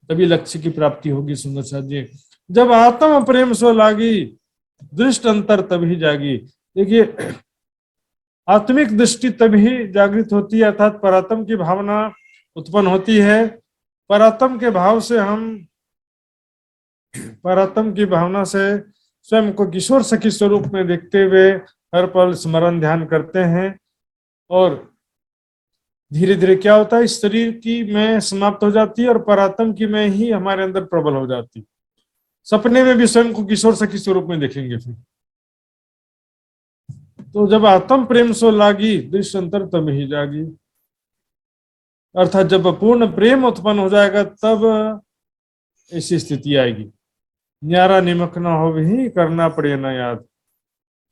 तभी लक्ष्य की प्राप्ति होगी सुंदर साथ जी। जब आत्म प्रेम सो लागी, दृष्ट अंतर तभी जागी। देखिए आत्मिक दृष्टि तभी जागृत होती है, अर्थात परात्म की भावना उत्पन्न होती है। परात्म के भाव से हम, परात्म की भावना से स्वयं को किशोर सखी स्वरूप में देखते हुए हर पल स्मरण ध्यान करते हैं, और धीरे धीरे क्या होता है, इस शरीर की मैं समाप्त हो जाती है और परात्म की मैं ही हमारे अंदर प्रबल हो जाती। सपने में भी स्वयं को किशोर सखी स्वरूप में देखेंगे फिर। तो जब आत्म प्रेम सो लागी, दृश्य अंतर तब ही जागी, अर्थात जब पूर्ण प्रेम उत्पन्न हो जाएगा तब ऐसी स्थिति आएगी। न्यारा निमक ना हो भी करना पड़े ना याद।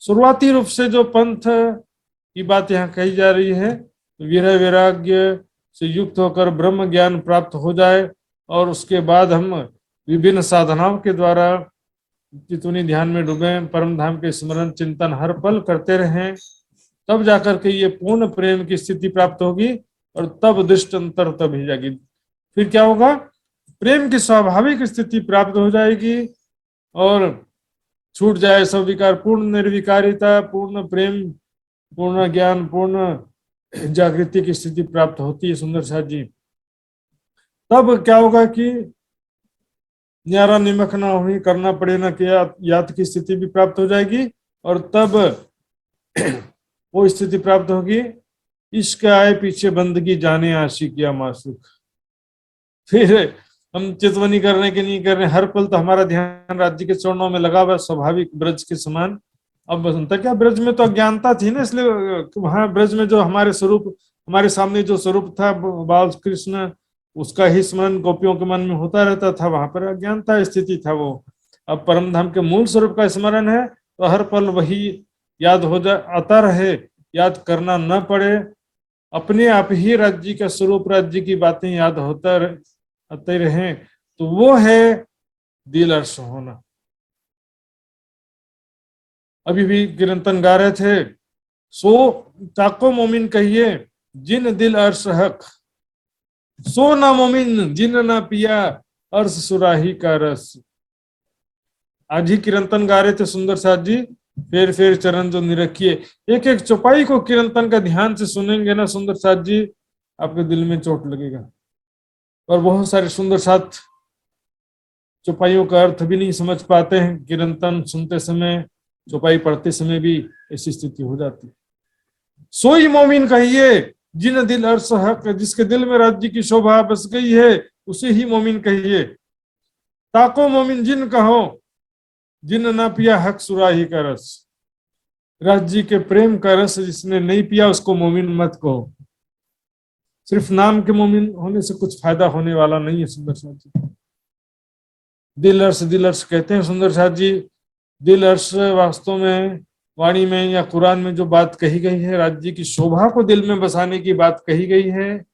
शुरुआती रूप से जो पंथ की बात यहाँ कही जा रही है, विरह वैराग्य से युक्त होकर ब्रह्म ज्ञान प्राप्त हो जाए, और उसके बाद हम विभिन्न साधनाओं के द्वारा चितवनी ध्यान में डूबे, परम धाम के स्मरण चिंतन हर पल करते रहें, तब जाकर के ये पूर्ण प्रेम की स्थिति प्राप्त होगी, और तब दृष्ट अंतर तब ही जाएगी। फिर क्या होगा? प्रेम की स्वाभाविक स्थिति प्राप्त हो जाएगी, और छूट जाए सब विकार, पूर्ण निर्विकारिता, पूर्ण प्रेम, पूर्ण ज्ञान, पूर्ण जागृति की स्थिति प्राप्त होती है सुंदर साथ जी। तब क्या होगा कि न्यारा निमक ना हुई करना पड़े ना कि याद की स्थिति भी प्राप्त हो जाएगी, और तब वो स्थिति प्राप्त होगी, इश्क आए पीछे बंदगी जाने आशिकिया मासूक। फिर हम चितवनी करने के नहीं कर रहे, हर पल तो हमारा ध्यान राज्य के चरणों में लगा हुआ, स्वाभाविक ब्रज के समान। अब बनता क्या, ब्रज में तो अज्ञानता थी ना, इसलिए वहां ब्रज में जो हमारे स्वरूप, हमारे सामने जो स्वरूप था बाल कृष्ण, उसका ही स्मरण गोपियों के मन में होता रहता था, वहां पर अज्ञानता स्थिति था वो। अब परम धाम के मूल स्वरूप का स्मरण है, तो हर पल वही याद हो जा आता रहे, याद करना न पड़े, अपने आप ही राज्य का स्वरूप, राज्य की बातें याद आते रहे, तो वो है दिल अर्श होना। अभी भी कीर्तन गा रहे थे, सो चाको मोमिन कहिए जिन दिल अर्श हक, सो ना मोमिन जिन ना पिया अर्श सुराही का रस। आज ही कीर्तन गा रहे थे सुंदर साथ जी, फेर चरण जो निरखिए। एक एक चौपाई को कीर्तन का ध्यान से सुनेंगे ना सुंदर साथ जी, आपके दिल में चोट लगेगा। और बहुत सारे सुंदर साथ चौपाइयों का अर्थ भी नहीं समझ पाते हैं, कीर्तन सुनते समय, चौपाई पढ़ते समय भी ऐसी स्थिति हो जाती है। सोई मोमिन कहिए जिन दिल अर्श हक, जिसके दिल में राज्य की शोभा बस गई है उसे ही मोमिन कहिए। ताको मोमिन जिन कहो जिन ना पिया हक सुराही का रस, राज्य के प्रेम का रस जिसने नहीं पिया उसको मोमिन मत कहो। सिर्फ नाम के मोमिन होने से कुछ फायदा होने वाला नहीं है। सुंदर साथ जी दिल अर्श कहते हैं सुंदर साथ जी। दिल अर्श वास्तव में वाणी में या कुरान में जो बात कही गई है, राज्य की शोभा को दिल में बसाने की बात कही गई है।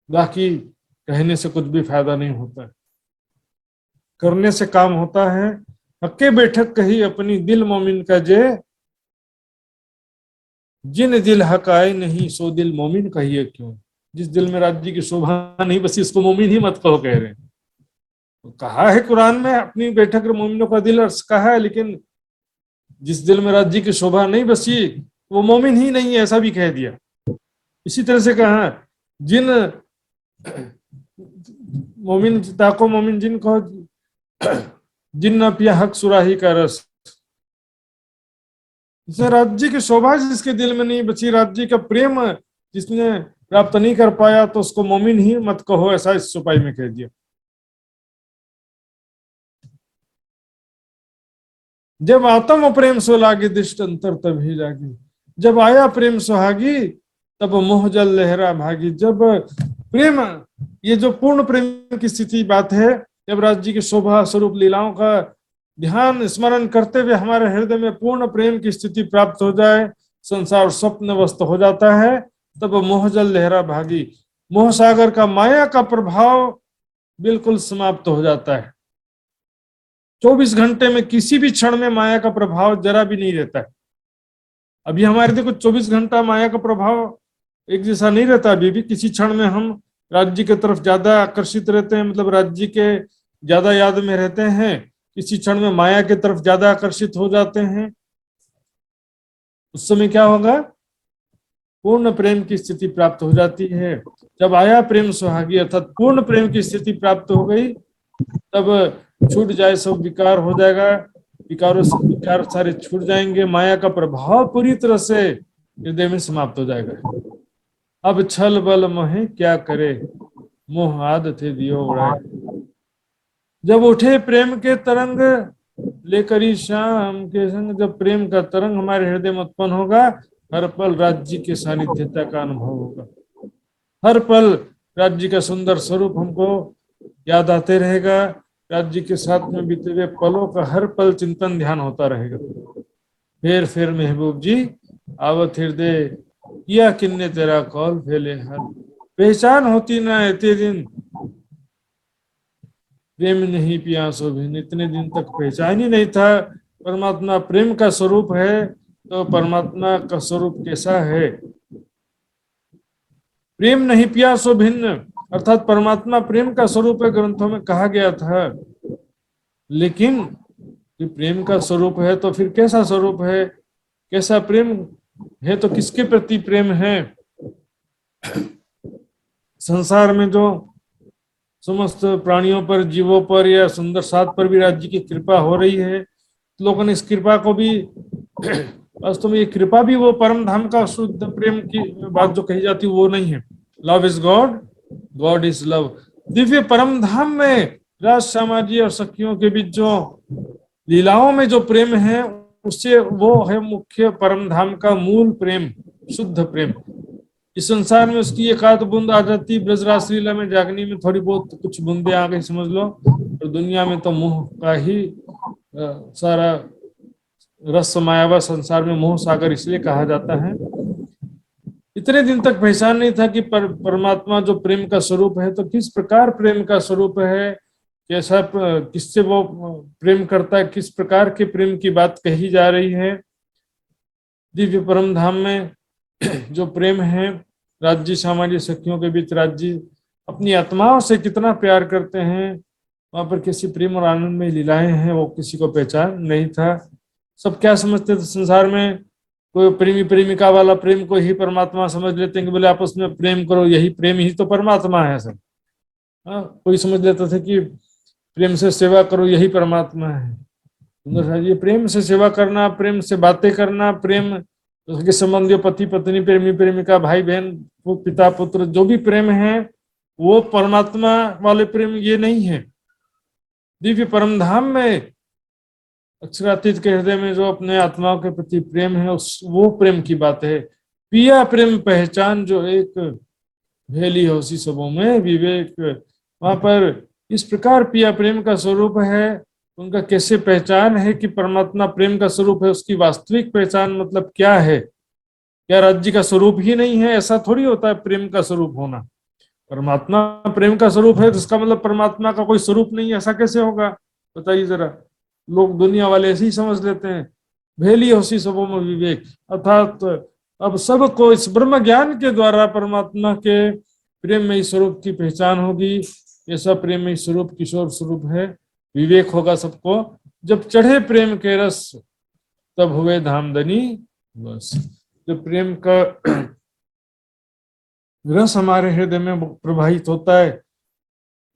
बाकी कहने से कुछ भी फायदा नहीं होता है, करने से काम होता है। हक्के बैठक कही अपनी दिल मोमिन का जे, जिन दिल हक आए नहीं सो दिल मोमिन कहिए क्यों। जिस दिल में राज्य की शोभा नहीं बसी उसको मोमिन ही मत कहो कह रहे हैं। तो कहा है कुरान में अपनी बैठक मोमिनों का दिल अर्श कहा है, लेकिन जिस दिल में राज्य की शोभा नहीं बसी वो मोमिन ही नहीं है ऐसा भी कह दिया। इसी तरह से कहा जिन मोमिन ताको मोमिन जिन कहो जिन न पिया हक सुराही का रस। राज्य की शोभा जिसके दिल में नहीं बची, राज्य का प्रेम जिसने प्राप्त नहीं कर पाया तो उसको मोमिन ही मत कहो, ऐसा इस चौपाई में कह दिया। जब आत्म प्रेम सो लागी दिष्ट अंतर तभी जागी, जब आया प्रेम सुहागी तब मोह जल लहरा भागी। जब प्रेम, ये जो पूर्ण प्रेम की स्थिति बात है, जब राज्य की शोभा स्वरूप लीलाओं का ध्यान स्मरण करते हुए हमारे हृदय में पूर्ण प्रेम की स्थिति प्राप्त हो जाए, संसार स्वप्न वस्त हो जाता है, तब मोह जल लहरा भागी। मोह सागर का माया का प्रभाव बिल्कुल समाप्त हो जाता है। 24 घंटे में किसी भी क्षण में माया का प्रभाव जरा भी नहीं रहता है। अभी हमारे देखो 24 घंटा माया का प्रभाव एक जैसा नहीं रहता। अभी भी किसी क्षण में हम राज्य की तरफ ज्यादा आकर्षित रहते हैं, मतलब राज्य के ज्यादा याद में रहते हैं। किसी क्षण में माया की तरफ ज्यादा आकर्षित हो जाते हैं। उस समय क्या होगा? पूर्ण प्रेम की स्थिति प्राप्त हो जाती है। जब आया प्रेम सुहागी अर्थात पूर्ण प्रेम की स्थिति प्राप्त हो गई, तब छूट जाए सब विकार हो जाएगा, विकार सारे छूट जाएंगे, माया का प्रभाव पूरी तरह से हृदय में समाप्त हो जाएगा। अब छल बल मोहे क्या करे, मोह आद थे दियो उड़ाए। जब उठे प्रेम के तरंग लेकर ही शाम के संग, जब प्रेम का तरंग हमारे हृदय में उत्पन्न होगा, हर पल राज्य के सानिध्यता का अनुभव होगा। हर पल राज्य का सुंदर स्वरूप हमको याद आते रहेगा। राज्य के साथ में बीते हुए पलों का हर पल चिंतन ध्यान होता रहेगा। फिर महबूब जी आवत हृदय किया किन्ने तेरा कौल फैले हर, पहचान होती ना इतने दिन प्रेम नहीं पिया सो भी। इतने दिन तक पहचान ही नहीं था परमात्मा प्रेम का स्वरूप है, तो परमात्मा का स्वरूप कैसा है। प्रेम नहीं पिया सो भिन्न, अर्थात परमात्मा प्रेम का स्वरूप है, ग्रंथों में कहा गया था। लेकिन कि प्रेम का स्वरूप है तो फिर कैसा स्वरूप है, कैसा प्रेम है, तो किसके प्रति प्रेम है। संसार में जो समस्त प्राणियों पर, जीवों पर या सुंदर साथ पर भी राज्य की कृपा हो रही है, लोगों ने इस कृपा को भी वास्तव में ये कृपा भी वो परम धाम का शुद्ध प्रेम की बात जो कही जाती है वो नहीं है। Love is God, God is love. Divya परम धाम में राज समाजी और सखियों के बीच जो लीलाओं में जो प्रेम है, उससे वो है मुख्य परम धाम का मूल प्रेम, शुद्ध प्रेम। इस संसार में उसकी एक आध बूंद आ जाती, ब्रजरास लीला में जागनी में थोड़ी बहुत कुछ बूंदे आ गई समझ लो, और दुनिया में तो मोह का ही सारा रस समाया हुआ। संसार में मोह सागर इसलिए कहा जाता है। इतने दिन तक पहचान नहीं था कि परमात्मा जो प्रेम का स्वरूप है, तो किस प्रकार प्रेम का स्वरूप है, कैसा, किससे वो प्रेम करता है, किस प्रकार के प्रेम की बात कही जा रही है। दिव्य परम धाम में जो प्रेम है, राज्य सामाजिक सखियों के बीच राज्य अपनी आत्माओं से कितना प्यार करते हैं, वहां पर किसी प्रेम और आनंद में लीलाएं हैं, वो किसी को पहचान नहीं था। सब क्या समझते थे संसार में, कोई प्रेमी प्रेमिका वाला प्रेम को ही परमात्मा समझ लेते हैं कि बोले आपस में प्रेम करो, यही प्रेम ही तो परमात्मा है सब। कोई समझ लेता था कि प्रेम से सेवा करो, यही परमात्मा है। सुंदर ये प्रेम से सेवा करना, प्रेम से बातें करना, प्रेम उसके संबंधियों पति पत्नी, प्रेमी प्रेमिका, भाई बहन, पिता पुत्र, जो भी प्रेम है वो परमात्मा वाले प्रेम ये नहीं है। दिव्य परमधाम में अक्षरातीत के हृदय में जो अपने आत्माओं के प्रति प्रेम है, उस वो प्रेम की बात है। पिया प्रेम पहचान जो एक भेली होसी सबों में विवेक, वहां पर इस प्रकार पिया प्रेम का स्वरूप है। उनका कैसे पहचान है कि परमात्मा प्रेम का स्वरूप है, उसकी वास्तविक पहचान मतलब क्या है? क्या राज्य का स्वरूप ही नहीं है? ऐसा थोड़ी होता है प्रेम का स्वरूप होना। परमात्मा प्रेम का स्वरूप है, जिसका मतलब परमात्मा का कोई स्वरूप नहीं है, ऐसा कैसे होगा? बताइए जरा। लोग दुनिया वाले ऐसे ही समझ लेते हैं। भेली होसी सबों में विवेक, अर्थात अब सबको इस ब्रह्म ज्ञान के द्वारा परमात्मा के प्रेममय स्वरूप की पहचान होगी। ऐसा प्रेममय स्वरूप किशोर स्वरूप है। विवेक होगा सबको। जब चढ़े प्रेम के रस तब हुए धामधनी बस। जब प्रेम का रस हमारे हृदय में प्रवाहित होता है,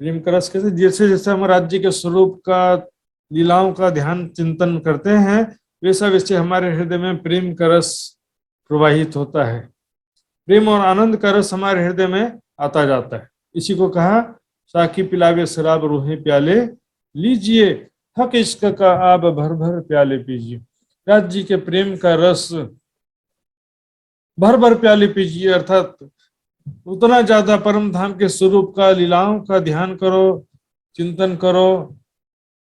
प्रेम का रस कैसे, जैसे जैसे हम राज्य के स्वरूप का, लीलाओं का ध्यान चिंतन करते हैं, वैसा वैसे हमारे हृदय में प्रेम का रस प्रवाहित होता है। प्रेम और आनंद का रस हमारे हृदय में आता जाता है। इसी को कहा, साकी पिलावे शराब रूहे प्याले लीजिए, हक इश्क का आब भर भर प्याले पीजिए। राज्य के प्रेम का रस भर भर प्याले पीजिए, अर्थात उतना ज्यादा परम धाम के स्वरूप का, लीलाओं का ध्यान करो, चिंतन करो,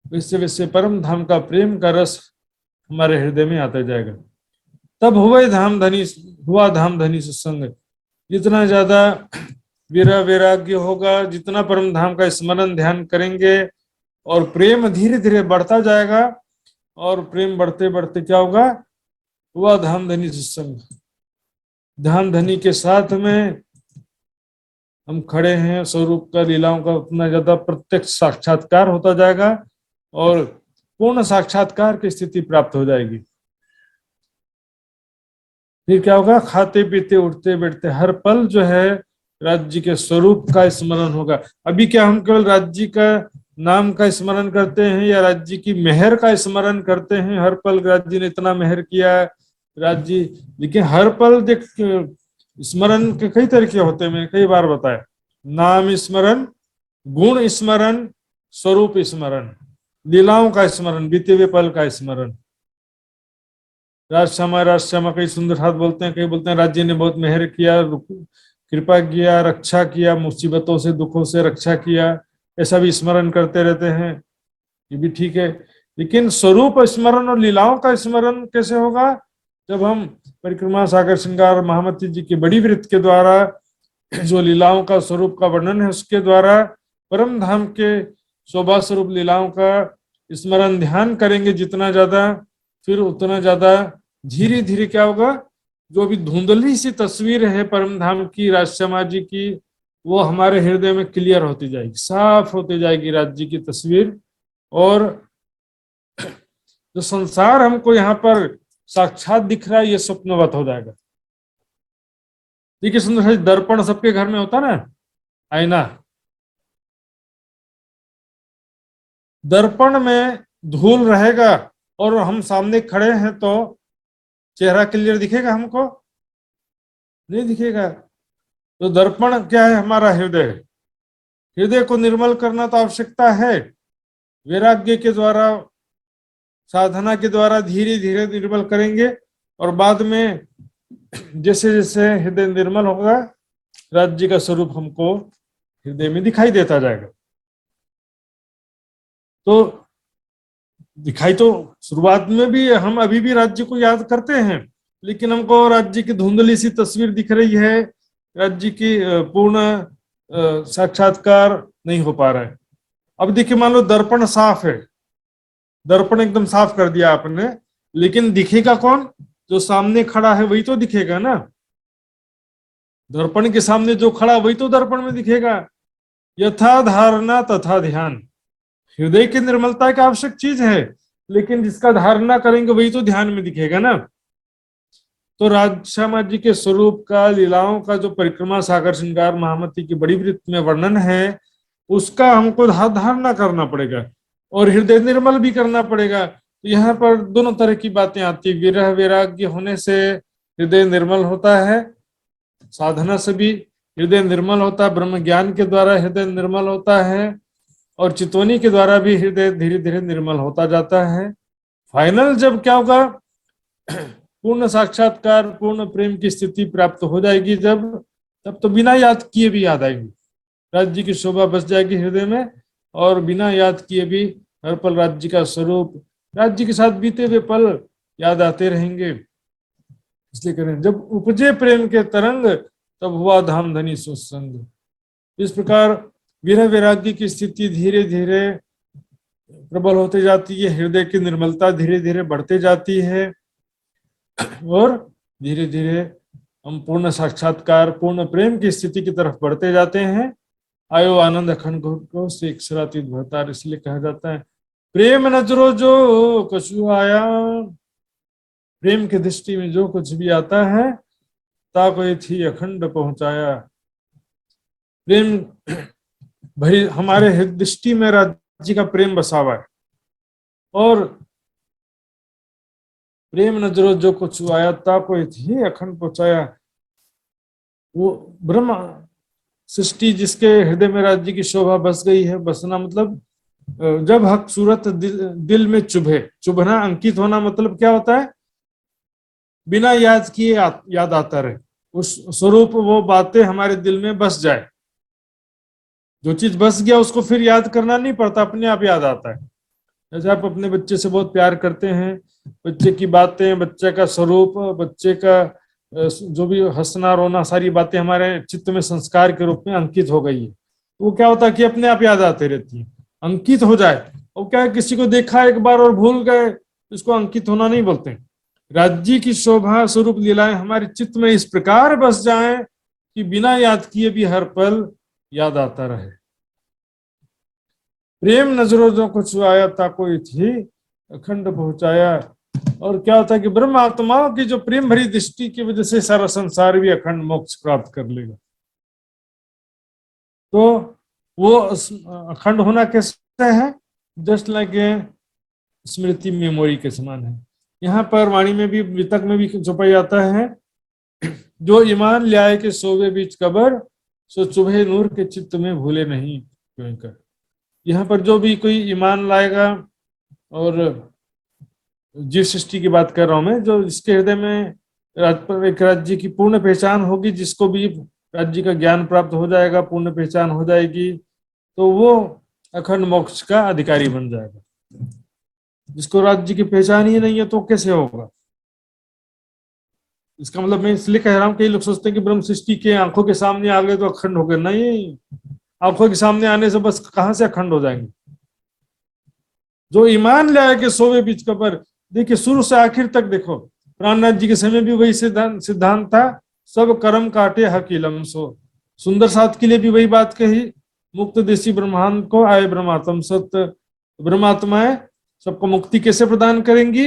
वैसे वैसे परम धाम का प्रेम का रस हमारे हृदय में आता जाएगा। तब हुआ धाम धनी सत्संग। जितना ज्यादा विरह वैराग्य होगा, जितना परम धाम का स्मरण ध्यान करेंगे, और प्रेम धीरे धीरे बढ़ता जाएगा, और प्रेम बढ़ते बढ़ते क्या होगा? हुआ धाम धनी सत्संग। धाम धनी के साथ में हम खड़े हैं, स्वरूप का, लीलाओं का उतना ज्यादा प्रत्यक्ष साक्षात्कार होता जाएगा, और पूर्ण साक्षात्कार की स्थिति प्राप्त हो जाएगी। फिर क्या होगा? खाते पीते उठते बैठते हर पल जो है राज्य के स्वरूप का स्मरण होगा। अभी क्या हम केवल राज्य का नाम का स्मरण करते हैं, या राज्य की मेहर का स्मरण करते हैं? हर पल राज्य ने इतना मेहर किया, राज्य, लेकिन हर पल देख स्मरण के कई तरीके होते हैं। मैंने कई बार बताया, नाम स्मरण, गुण स्मरण, स्वरूप स्मरण, लीलाओं का स्मरण, बीते हुए पल का स्मरण। राजश्यामा कई सुंदर हाथ बोलते हैं, कई बोलते हैं राज्य ने बहुत मेहर किया, कृपा किया, रक्षा किया, मुसीबतों से, दुखों से रक्षा किया, ऐसा भी स्मरण करते रहते हैं। ये भी ठीक है, लेकिन स्वरूप स्मरण और लीलाओं का स्मरण कैसे होगा? जब हम परिक्रमा सागर श्रृंगार महामती जी की बड़ी वृत्त के द्वारा जो लीलाओं का स्वरूप का वर्णन है, उसके द्वारा परम धाम के शोभा स्वरूप लीलाओं का स्मरण ध्यान करेंगे जितना ज्यादा, फिर उतना ज्यादा धीरे धीरे क्या होगा? जो अभी धुंधली सी तस्वीर है परम धाम की, राजश्यामा जी की, वो हमारे हृदय में क्लियर होती जाएगी, साफ होती जाएगी राज्य की तस्वीर। और जो संसार हमको यहाँ पर साक्षात दिख रहा है, ये स्वप्नवत हो जाएगा। देखिए सुंदर, दर्पण सबके घर में होता ना, आईना। दर्पण में धूल रहेगा और हम सामने खड़े हैं तो चेहरा क्लियर दिखेगा हमको? नहीं दिखेगा। तो दर्पण क्या है? हमारा हृदय। हृदय को निर्मल करना तो आवश्यकता है। वैराग्य के द्वारा, साधना के द्वारा धीरे धीरे निर्मल करेंगे, और बाद में जैसे जैसे हृदय निर्मल होगा, राज्य का स्वरूप हमको हृदय में दिखाई देता जाएगा। तो दिखाई तो शुरुआत में भी हम अभी भी राज्य को याद करते हैं, लेकिन हमको राज्य की धुंधली सी तस्वीर दिख रही है, राज्य की पूर्ण साक्षात्कार नहीं हो पा रहा है। अब देखिए, मान लो दर्पण साफ है, दर्पण एकदम साफ कर दिया आपने, लेकिन दिखेगा कौन? जो सामने खड़ा है वही तो दिखेगा ना। दर्पण के सामने जो खड़ा वही तो दर्पण में दिखेगा। यथा धारणा तथा ध्यान। हृदय की निर्मलता की आवश्यक चीज है, लेकिन जिसका धारणा करेंगे वही तो ध्यान में दिखेगा ना। तो राजश्यामा जी के स्वरूप का, लीलाओं का जो परिक्रमा सागर श्रृंगार महामती की बड़ी वृत्त में वर्णन है, उसका हमको धारणा करना पड़ेगा और हृदय निर्मल भी करना पड़ेगा। तो यहाँ पर दोनों तरह की बातें आती है। विरह वैराग्य होने से हृदय निर्मल होता है, साधना से भी हृदय निर्मल होता है, ब्रह्म ज्ञान के द्वारा हृदय निर्मल होता है, और चितवनी के द्वारा भी हृदय धीरे धीरे निर्मल होता जाता है। फाइनल जब क्या होगा, पूर्ण साक्षात्कार, पूर्ण प्रेम की स्थिति प्राप्त हो जाएगी जब, तब तो बिना याद किए भी याद आएंगी, राज्य की शोभा बस जाएगी हृदय में, और बिना याद किए भी हर पल राज्य का स्वरूप, राज्य के साथ बीते हुए पल याद आते रहेंगे। इसलिए करें, जब उपजे प्रेम के तरंग तब हुआ धाम धनी सुसंग। इस प्रकार विरह वैराग्य की स्थिति धीरे धीरे प्रबल होते जाती है, हृदय की निर्मलता धीरे धीरे बढ़ते जाती है, और धीरे धीरे हम पूर्ण साक्षात्कार, पूर्ण प्रेम की स्थिति की तरफ बढ़ते जाते हैं। आयो आनंद अखंड को से अक्षरातीत भवतार, इसलिए कहा जाता है प्रेम नजरो जो कछु आया, प्रेम की दृष्टि में जो कुछ भी आता है ता कोई थी अखंड पहुंचाया। प्रेम भरी हमारे दृष्टि में राज्य का प्रेम बसा हुआ है, और प्रेम नजरो जो कुछ आया ता कोई थी अखंड पहुंचाया। वो ब्रह्म सृष्टि जिसके हृदय में राज्य की शोभा बस गई है, बसना मतलब जब हक सूरत दिल में चुभे, चुभना अंकित होना मतलब क्या होता है, बिना याद किए याद आता रहे, उस स्वरूप वो बातें हमारे दिल में बस जाए। जो चीज बस गया उसको फिर याद करना नहीं पड़ता, अपने आप याद आता है। जैसे आप अपने बच्चे से बहुत प्यार करते हैं, बच्चे की बातें, बच्चे का स्वरूप, बच्चे का जो भी हंसना रोना, सारी बातें हमारे चित्त में संस्कार के रूप में अंकित हो गई है। वो क्या होता है कि अपने आप याद आते रहती है, अंकित हो जाए। और क्या है, किसी को देखा एक बार और भूल गए, इसको अंकित होना नहीं बोलते। राज्य की शोभा स्वरूप लीलाएं हमारे चित्त में इस प्रकार बस जाएं कि बिना याद किए भी हर पल याद आता रहे। प्रेम नजरों जो कुछ आया ता कोई थी अखंड पहुंचाया। और क्या होता है कि ब्रह्म आत्माओं की जो प्रेम भरी दृष्टि की वजह से सारा संसार भी अखंड मोक्ष प्राप्त कर लेगा। तो वो अखंड होना कैसे है, जस्ट लाइक स्मृति मेमोरी के समान है। यहाँ पर वाणी में भी, वितक में भी छुपा जाता है, जो ईमान ले आए के सोवे बीच कबर, सो चुभे नूर के चित्त में भूले नहीं क्यों कर। यहाँ पर जो भी कोई ईमान लाएगा, और जीव सृष्टि की बात कर रहा हूं मैं, जो जिसके हृदय में एक राज्य की पूर्ण पहचान होगी, जिसको भी राज्य का ज्ञान प्राप्त हो जाएगा, पूर्ण पहचान हो जाएगी, तो वो अखंड मोक्ष का अधिकारी बन जाएगा। जिसको राज्य की पहचान ही नहीं है तो कैसे होगा। इसका मतलब मैं इसलिए कह रहा हूँ, कई लोग सोचते हैं कि ब्रह्म सृष्टि के आंखों के सामने आ गए तो अखंड हो गए। नहीं, आंखों के सामने आने से बस कहां से अखंड हो जाएंगे। जो ईमान ले आए कि सोवे बीच कबर, देखिए शुरू से आखिर तक देखो, प्राणनाथ जी के समय भी वही सिद्धांत था, सब कर्म काटे हकीलम सो। सुंदर साथ के लिए भी वही बात कही, मुक्त देशी ब्रह्मांड को आए ब्रह्मात्म सत्य। ब्रह्मात्माएं सबको मुक्ति कैसे प्रदान करेंगी,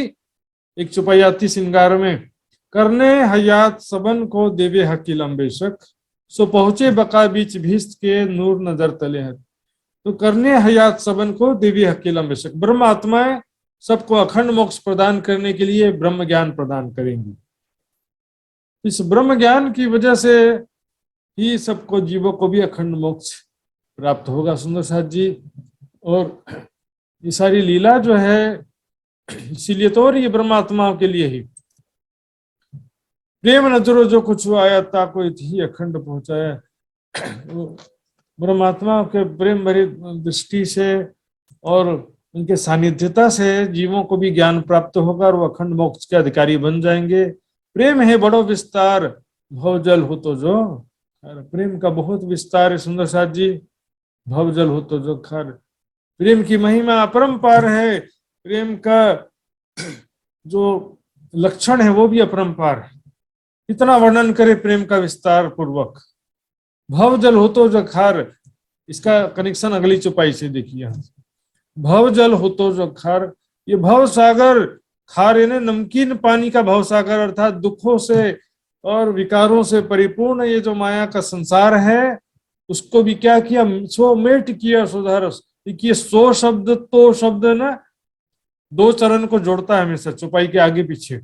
एक चुपायाती श्रृंगार में, करने हयात सबन को देवे हकीलम बेशक, सो पहुंचे बका बीच भीस्त के नूर नजर तले है। तो करने हयात सबन को देवी हकीलम बेशक, ब्रह्म आत्माएं सबको अखंड मोक्ष प्रदान करने के लिए ब्रह्म ज्ञान प्रदान करेंगी। इस ब्रह्म ज्ञान की वजह से ही सबको, जीवों को भी अखंड मोक्ष प्राप्त होगा। सुंदर साथ जी, और ये सारी लीला जो है इसीलिए तो, और ये ब्रह्मात्माओं के लिए ही। प्रेम नजरो जो कुछ आया ता कोई थी अखंड पहुंचाया। ब्रह्मात्मा के प्रेम भरी दृष्टि से और उनके सानिध्यता से जीवों को भी ज्ञान प्राप्त होगा, और वो अखंड मोक्ष के अधिकारी बन जाएंगे। प्रेम है बड़ो विस्तार, भवजल हो तो जो, प्रेम का बहुत विस्तार है सुंदर साथ जी, भवजल हो तो जो खर। प्रेम की महिमा अपरंपार है, प्रेम का जो लक्षण है वो भी अपरंपार है। इतना वर्णन करे प्रेम का विस्तार पूर्वक। भवजल हो तो जो खार, इसका कनेक्शन अगली चौपाई से देखिए। यहाँ भवजल हो तो जो खार, ये भव सागर, खार यानी नमकीन पानी का भव सागर, अर्थात दुखों से और विकारों से परिपूर्ण ये जो माया का संसार है, उसको भी क्या किया, सो मेट किया सुधारस। देखिए सो शब्द तो शब्द ना दो चरण को जोड़ता है हमेशा, चौपाई के आगे पीछे।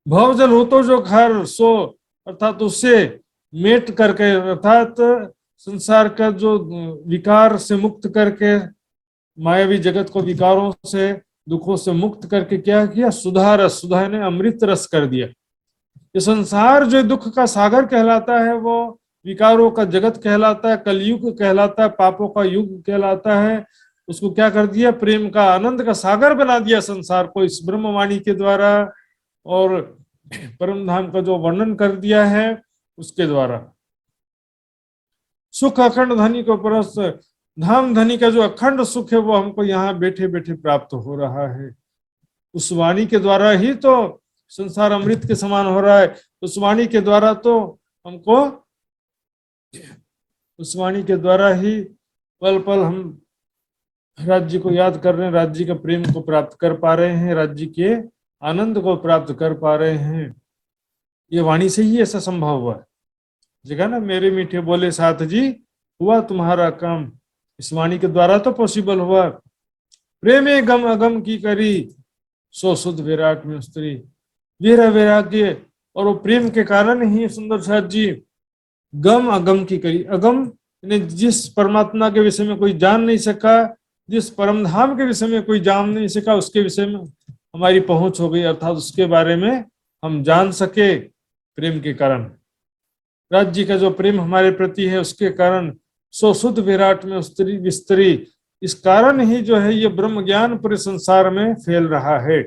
भवजल हो तो जो घर सो, अर्थात उससे मेट करके, अर्थात संसार का जो विकार से मुक्त करके, मायावी जगत को विकारों से दुखों से मुक्त करके क्या किया, सुधा रस, सुधा ने अमृत रस कर दिया। ये संसार जो दुख का सागर कहलाता है, वो विकारों का जगत कहलाता है, कलयुग कहलाता है, पापों का युग कहलाता है, उसको क्या कर दिया, प्रेम का आनंद का सागर बना दिया संसार को इस ब्रह्मवाणी के द्वारा, और परम धाम का जो वर्णन कर दिया है उसके द्वारा। सुख अखंड धनी को परस, धाम धनी का जो अखंड सुख है वो हमको यहाँ बैठे बैठे प्राप्त हो रहा है। उस वाणी के द्वारा ही तो संसार अमृत के समान हो रहा है। उस वाणी के द्वारा तो हमको, उस वाणी के द्वारा ही पल पल हम राज्य को याद कर रहे हैं, राज्य का प्रेम को प्राप्त कर पा रहे हैं, राज्य के आनंद को प्राप्त कर पा रहे हैं। ये वाणी से ही ऐसा संभव हुआ। जगह ना, मेरे मीठे बोले साथ जी हुआ तुम्हारा काम, इस वाणी के द्वारा तो पॉसिबल हुआ। प्रेमे गम अगम की करी, सो सुध विराट में स्त्री, वीर वैराग्य, और वो प्रेम के कारण ही सुंदर साथ जी गम अगम की करी। अगम जिस परमात्मा के विषय में कोई जान नहीं सका, जिस परम धाम के विषय में कोई जान नहीं सका, उसके विषय में हमारी पहुंच हो गई, अर्थात उसके बारे में हम जान सके प्रेम के कारण। राज्य का जो प्रेम हमारे प्रति है उसके कारण सो शुद्ध विराट में स्त्री विस्तरी, इस कारण ही जो है ये ब्रह्म ज्ञान पूरे संसार में फैल रहा है।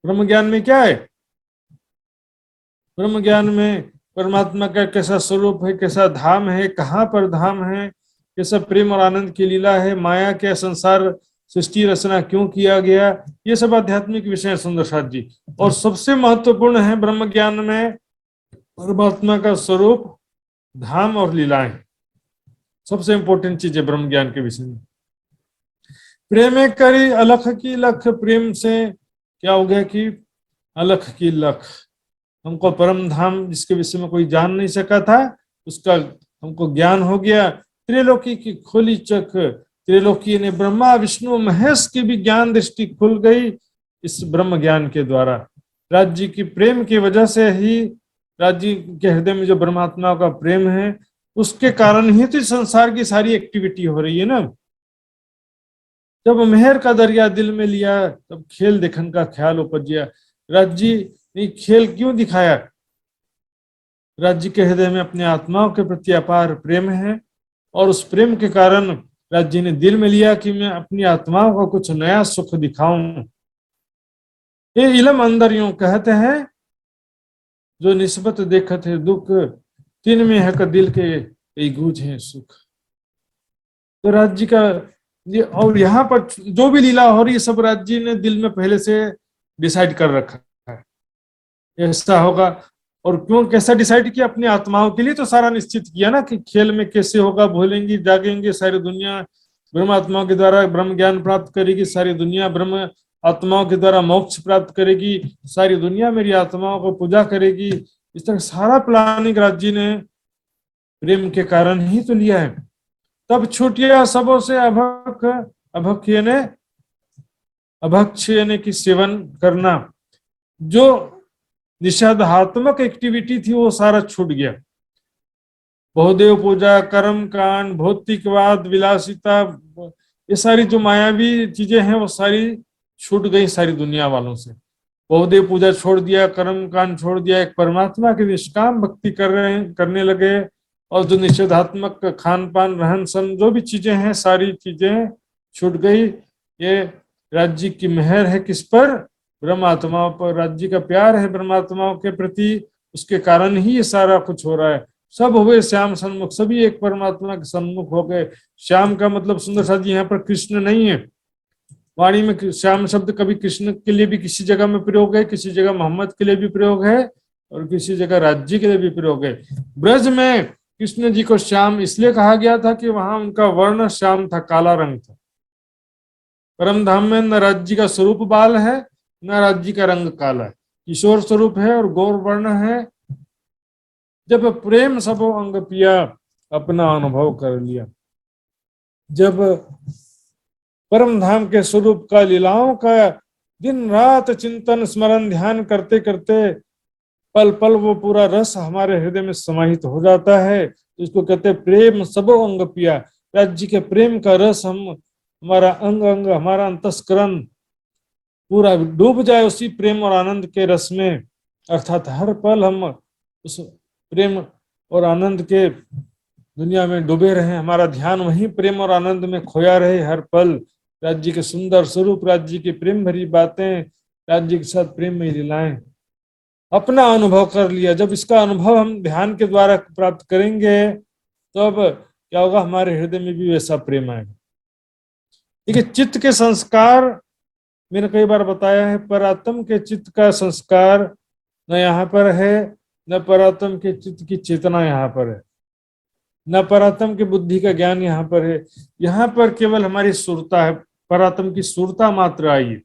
ब्रह्म ज्ञान में क्या है, ब्रह्म ज्ञान में परमात्मा का कैसा स्वरूप है, कैसा धाम है, कहाँ पर धाम है, कैसा प्रेम और आनंद की लीला है, माया क्या, संसार सृष्टि रचना क्यों किया गया, ये सब आध्यात्मिक विषय है सुंदर साथ जी। और सबसे महत्वपूर्ण है ब्रह्म ज्ञान में परमात्मा का स्वरूप, धाम और लीलाएं, सबसे इंपॉर्टेंट चीज है ब्रह्म ज्ञान के विषय में। प्रेम करी अलख की लख, प्रेम से क्या हो गया कि अलख की लख, हमको परम धाम जिसके विषय में कोई जान नहीं सका था उसका हमको ज्ञान हो गया। त्रिलोकी की खोली चक, त्रिलोकी ने ब्रह्मा विष्णु महेश की भी ज्ञान दृष्टि खुल गई इस ब्रह्म ज्ञान के द्वारा। राज्य की प्रेम की वजह से ही, राज्य के हृदय में जो परमात्मा का प्रेम है उसके कारण ही तो संसार की सारी एक्टिविटी हो रही है ना। जब मेहर का दरिया दिल में लिया तब खेल देखन का ख्याल उपजिया। राज्य ने खेल क्यों दिखाया, राज्य के हृदय में अपने आत्माओं के प्रति अपार प्रेम है, और उस प्रेम के कारण राज्य ने दिल में लिया कि मैं अपनी आत्माओं को कुछ नया सुख दिखाऊं। ये इलम अंदर यूं कहते हैं, जो निस्बत देखत है दुख, तीन में है का दिल के गूंज है सुख। तो राज्य का ये, और यहाँ पर जो भी लीला हो रही है सब राज्य ने दिल में पहले से डिसाइड कर रखा है ऐसा होगा। और क्यों, कैसा डिसाइड किया, अपनी आत्माओं के लिए तो सारा निश्चित किया ना कि खेल में कैसे होगा, भूलेंगी जागेंगे सारी दुनिया, ब्रह्म आत्माओं के द्वारा ब्रह्म ज्ञान प्राप्त करेगी सारी दुनिया, ब्रह्म आत्माओं के द्वारा मोक्ष प्राप्त करेगी सारी दुनिया, मेरी आत्माओं को पूजा करेगी। इस तरह सारा प्लानिंग राज्य ने प्रेम के कारण ही तो लिया है। तब छूटिया सबों से अभक, अभक यानी अभक्ष यानी कि सेवन करना, जो निषेधात्मक एक्टिविटी थी वो सारा छूट गया। बहुदेव पूजा, कर्म कांड, भौतिकवाद, विलासिता, ये सारी जो मायावी चीजें हैं वो सारी छूट गई सारी दुनिया वालों से। बहुदेव पूजा छोड़ दिया, कर्म कांड छोड़ दिया, एक परमात्मा की निष्काम भक्ति करने लगे। और जो निषेधात्मक खान पान, रहन सहन, जो भी चीजें हैं सारी चीजें छूट गई। ये राज्य की मेहर है किस पर, ब्रह्मात्माओं पर। राज्य का प्यार है ब्रह्मात्माओं के प्रति, उसके कारण ही ये सारा कुछ हो रहा है। सब हुए श्याम सन्मुख, सभी एक परमात्मा के सन्मुख हो गए। श्याम का मतलब सुंदर साथ जी यहाँ पर कृष्ण नहीं है, वाणी में श्याम शब्द कभी कृष्ण के लिए भी किसी जगह में प्रयोग है, किसी जगह मोहम्मद के लिए भी प्रयोग है, और किसी जगह राज्य के लिए भी प्रयोग है। ब्रज में कृष्ण जी को श्याम इसलिए कहा गया था कि वहां उनका वर्ण श्याम था, काला रंग था। परम धाम में न राज्य का स्वरूप बाल है, न राज्य का रंग काला है, किशोर स्वरूप है और गौर वर्ण है। जब प्रेम सबो अंग पिया अपना अनुभव कर लिया। जब परम धाम के स्वरूप का, लीलाओं का दिन रात चिंतन स्मरण ध्यान करते करते पल पल वो पूरा रस हमारे हृदय में समाहित हो जाता है, इसको कहते हैं प्रेम सबो अंग पिया। राज्य के प्रेम का रस हमारा अंग अंग, हमारा अंतस्करण पूरा डूब जाए उसी प्रेम और आनंद के रस में, अर्थात हर पल हम उस प्रेम और आनंद के दुनिया में डूबे रहे, हमारा ध्यान वहीं प्रेम और आनंद में खोया रहे हर पल। राज्य के सुंदर स्वरूप, राज्य की प्रेम भरी बातें, राज्य के साथ प्रेम में लीलाएं अपना अनुभव कर लिया। जब इसका अनुभव हम ध्यान के द्वारा प्राप्त करेंगे तो अब क्या होगा, हमारे हृदय में भी वैसा प्रेम आएगा। देखिए, चित्त के संस्कार मैंने कई बार बताया है, परात्म के चित्त का संस्कार न यहाँ पर है, न परात्म के चित्त की चेतना यहाँ पर है, न परात्म की बुद्धि का ज्ञान यहाँ पर है। यहाँ पर केवल हमारी सुरता है, परात्म की सुरता मात्र आई है।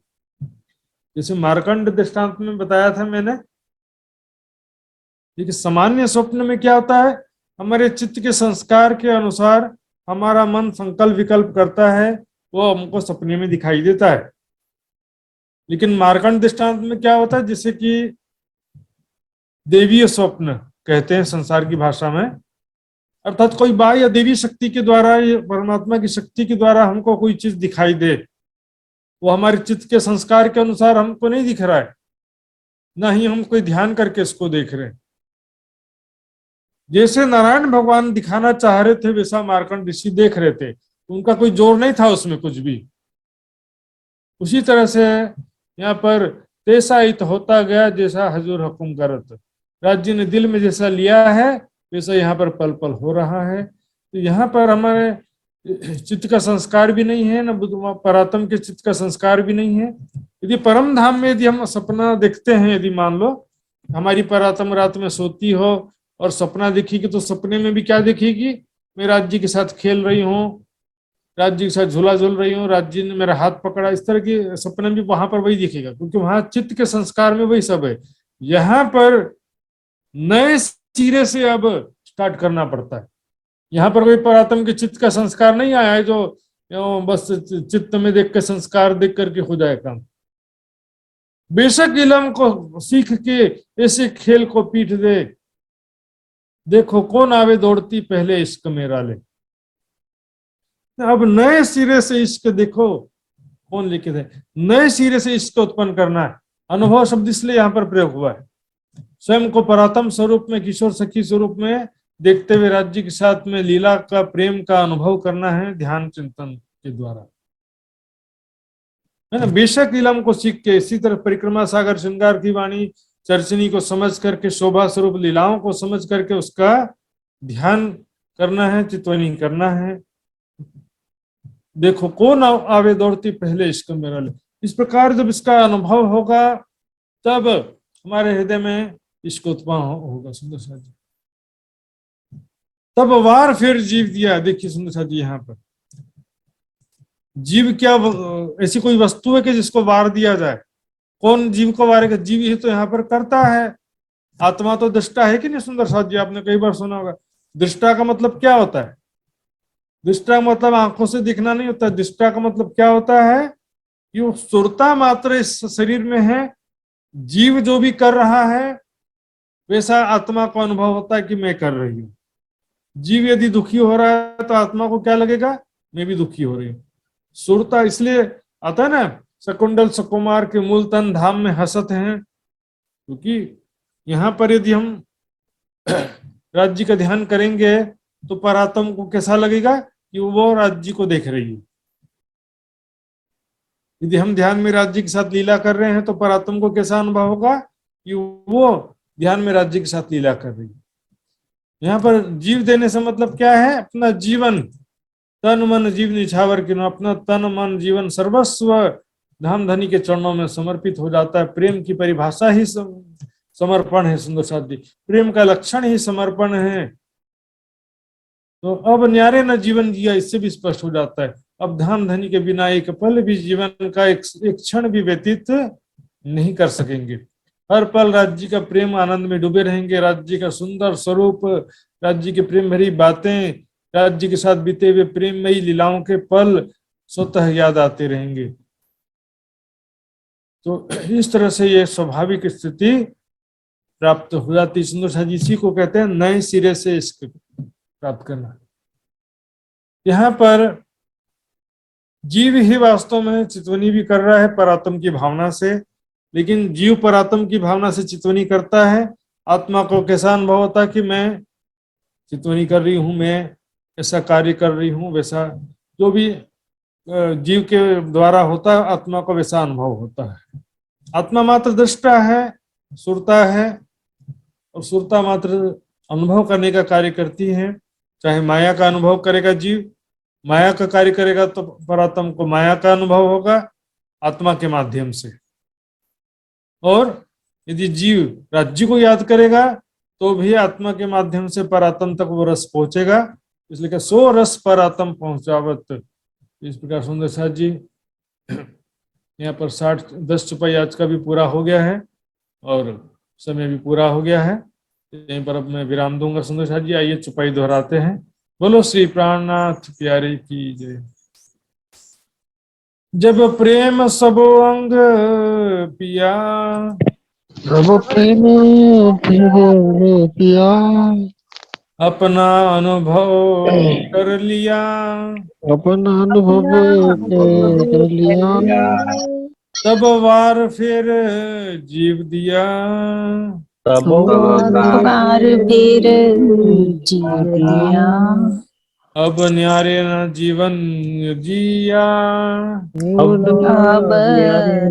जैसे मार्कंड दृष्टांत में बताया था मैंने, देखिए सामान्य स्वप्न में क्या होता है, हमारे चित्त के संस्कार के अनुसार हमारा मन संकल्प विकल्प करता है, वो हमको सपने में दिखाई देता है। लेकिन मार्कंड दृष्टांत में क्या होता है, जैसे कि देवीय स्वप्न कहते हैं संसार की भाषा में, अर्थात कोई बाह्य या देवी शक्ति के द्वारा, ये परमात्मा की शक्ति के द्वारा हमको कोई चीज दिखाई दे, वो हमारे चित्त के संस्कार के अनुसार हमको नहीं दिख रहा है, ना ही हम कोई ध्यान करके इसको देख रहे हैं। जैसे नारायण भगवान दिखाना चाह रहे थे वैसा मार्कंड ऋषि देख रहे थे, उनका कोई जोर नहीं था उसमें कुछ भी। उसी तरह से यहाँ पर तैसा हित होता गया जैसा हजूर हुकुम करत, राज्य ने दिल में जैसा लिया है वैसा यहाँ पर पल पल हो रहा है। तो यहाँ पर हमारे चित्त का संस्कार भी नहीं है, न परात्म के चित्त का संस्कार भी नहीं है। यदि परम धाम में यदि हम सपना देखते हैं, यदि मान लो हमारी परात्म रात में सोती हो और सपना देखेगी, तो सपने में भी क्या देखेगी, मैं राज्य के साथ खेल रही हूँ, राज्य के साथ झूला झूल रही हूँ, राज्य ने मेरा हाथ पकड़ा, इस तरह की सपने भी वहां पर वही दिखेगा, क्योंकि वहां चित्त के संस्कार में वही सब है। यहाँ पर नए सिरे से अब स्टार्ट करना पड़ता है। यहाँ पर कोई परात्म के चित्त का संस्कार नहीं आया है जो बस चित्त में देख के संस्कार देख करके हो जाए काम। बेशक इलम को सीख के ऐसे खेल को पीट दे, देखो कौन आवे दौड़ती पहले इश्क मेरा ले। अब नए सिरे से इश्क देखो कौन लेके दे, नए सिरे से इश्क उत्पन्न करना है। अनुभव शब्द इसलिए यहाँ पर प्रयोग हुआ है, स्वयं को परात्म स्वरूप में, किशोर सखी स्वरूप में देखते हुए राज्य के साथ में लीला का, प्रेम का अनुभव करना है ध्यान चिंतन के द्वारा, है ना। बेशक इलम को सीख के, इसी तरह परिक्रमा सागर श्रृंगार की वाणी चर्चनी को समझ करके, शोभा स्वरूप लीलाओं को समझ करके उसका ध्यान करना है, चितवनी करना है। देखो कौन आवे दौड़ती पहले इश्क मेरा ले। इस प्रकार जब इसका अनुभव होगा तब हमारे हृदय में इश्क उत्पन्न होगा। सुंदर सा जी, तब वार फिर जीव दिया। देखिए सुंदर सा जी, यहाँ पर जीव क्या ऐसी कोई वस्तु है कि जिसको वार दिया जाए? कौन जीव को वारेगा? जीव ही तो यहाँ पर करता है। आत्मा तो दृष्टा है कि नहीं? सुंदर सा जी, आपने कई बार सुना होगा। दृष्टा का मतलब क्या होता है? दृष्टा का मतलब आंखों से दिखना नहीं होता। दृष्टा का मतलब क्या होता है कि वो सुरता मात्र इस शरीर में है, जीव जो भी कर रहा है वैसा आत्मा को अनुभव होता है कि मैं कर रही हूँ। जीव यदि दुखी हो रहा है तो आत्मा को क्या लगेगा? मैं भी दुखी हो रही हूँ। सुरता इसलिए आता है ना, शकुंडल सुकुमार के मूल तन धाम में हसत हैं, क्योंकि यहाँ पर यदि हम राज्य का ध्यान करेंगे तो परात्म को कैसा लगेगा कि वो राज्य को देख रही है। यदि हम ध्यान में राज्य के साथ लीला कर रहे हैं तो परात्म को कैसा अनुभव होगा कि वो ध्यान में राज्य के साथ लीला कर रही है। यहाँ पर जीव देने से मतलब क्या है? अपना जीवन, तन मन जीव निछावर की, अपना तन मन जीवन सर्वस्व धाम धनी के चरणों में समर्पित हो जाता है। प्रेम की परिभाषा ही समर्पण है। सुंदर साथ जी, प्रेम का लक्षण ही समर्पण है। तो अब न्यारे न जीवन जिया, इससे भी स्पष्ट हो जाता है। अब धाम धनी के बिना एक पल भी जीवन का एक क्षण भी व्यतीत नहीं कर सकेंगे। हर पल राज्य का प्रेम आनंद में डूबे रहेंगे। राज्य का सुंदर स्वरूप, राज्य की प्रेम भरी बातें, राज्य के साथ बीते हुए प्रेममयी लीलाओं के पल स्वतः याद आते रहेंगे। तो इस तरह से ये स्वाभाविक स्थिति प्राप्त हो जाती। सुंदर सा जी इसी को कहते हैं नए सिरे से इश्क प्राप्त करना। यहाँ पर जीव ही वास्तव में चितवनी भी कर रहा है परात्म की भावना से, लेकिन जीव परात्म की भावना से चितवनी करता है। आत्मा को कैसा अनुभव होता है कि मैं चितवनी कर रही हूं, मैं ऐसा कार्य कर रही हूं, वैसा जो भी जीव के द्वारा होता है आत्मा को वैसा अनुभव होता है। आत्मा मात्र दृष्टा है, सुरता है, और सुरता मात्र अनुभव करने का कार्य करती है। चाहे माया का अनुभव करेगा जीव, माया का कार्य करेगा तो परात्म को माया का अनुभव होगा आत्मा के माध्यम से। और यदि जीव राज्य को याद करेगा तो भी आत्मा के माध्यम से परात्म तक वो रस पहुंचेगा। इसलिए कि सो रस परात्म पहुंचावत। इस प्रकार सुंदर साथ जी यहाँ पर 10 चुपाई आज का भी पूरा हो गया है और समय भी पूरा हो गया है। यहीं पर अब मैं विराम दूंगा। सुंदर साथ जी आइए चुपाई दोहराते हैं। बोलो श्री प्राणनाथ प्यारे की जय। जब प्रेम सबो अंग पिया, जब प्रेम पिया, अपना अनुभव कर लिया, अपना अनुभव कर लिया, तब वार फिर जीव दिया, तब बार फिर जीव दिया, अब न्यारे न जीवन जिया, अब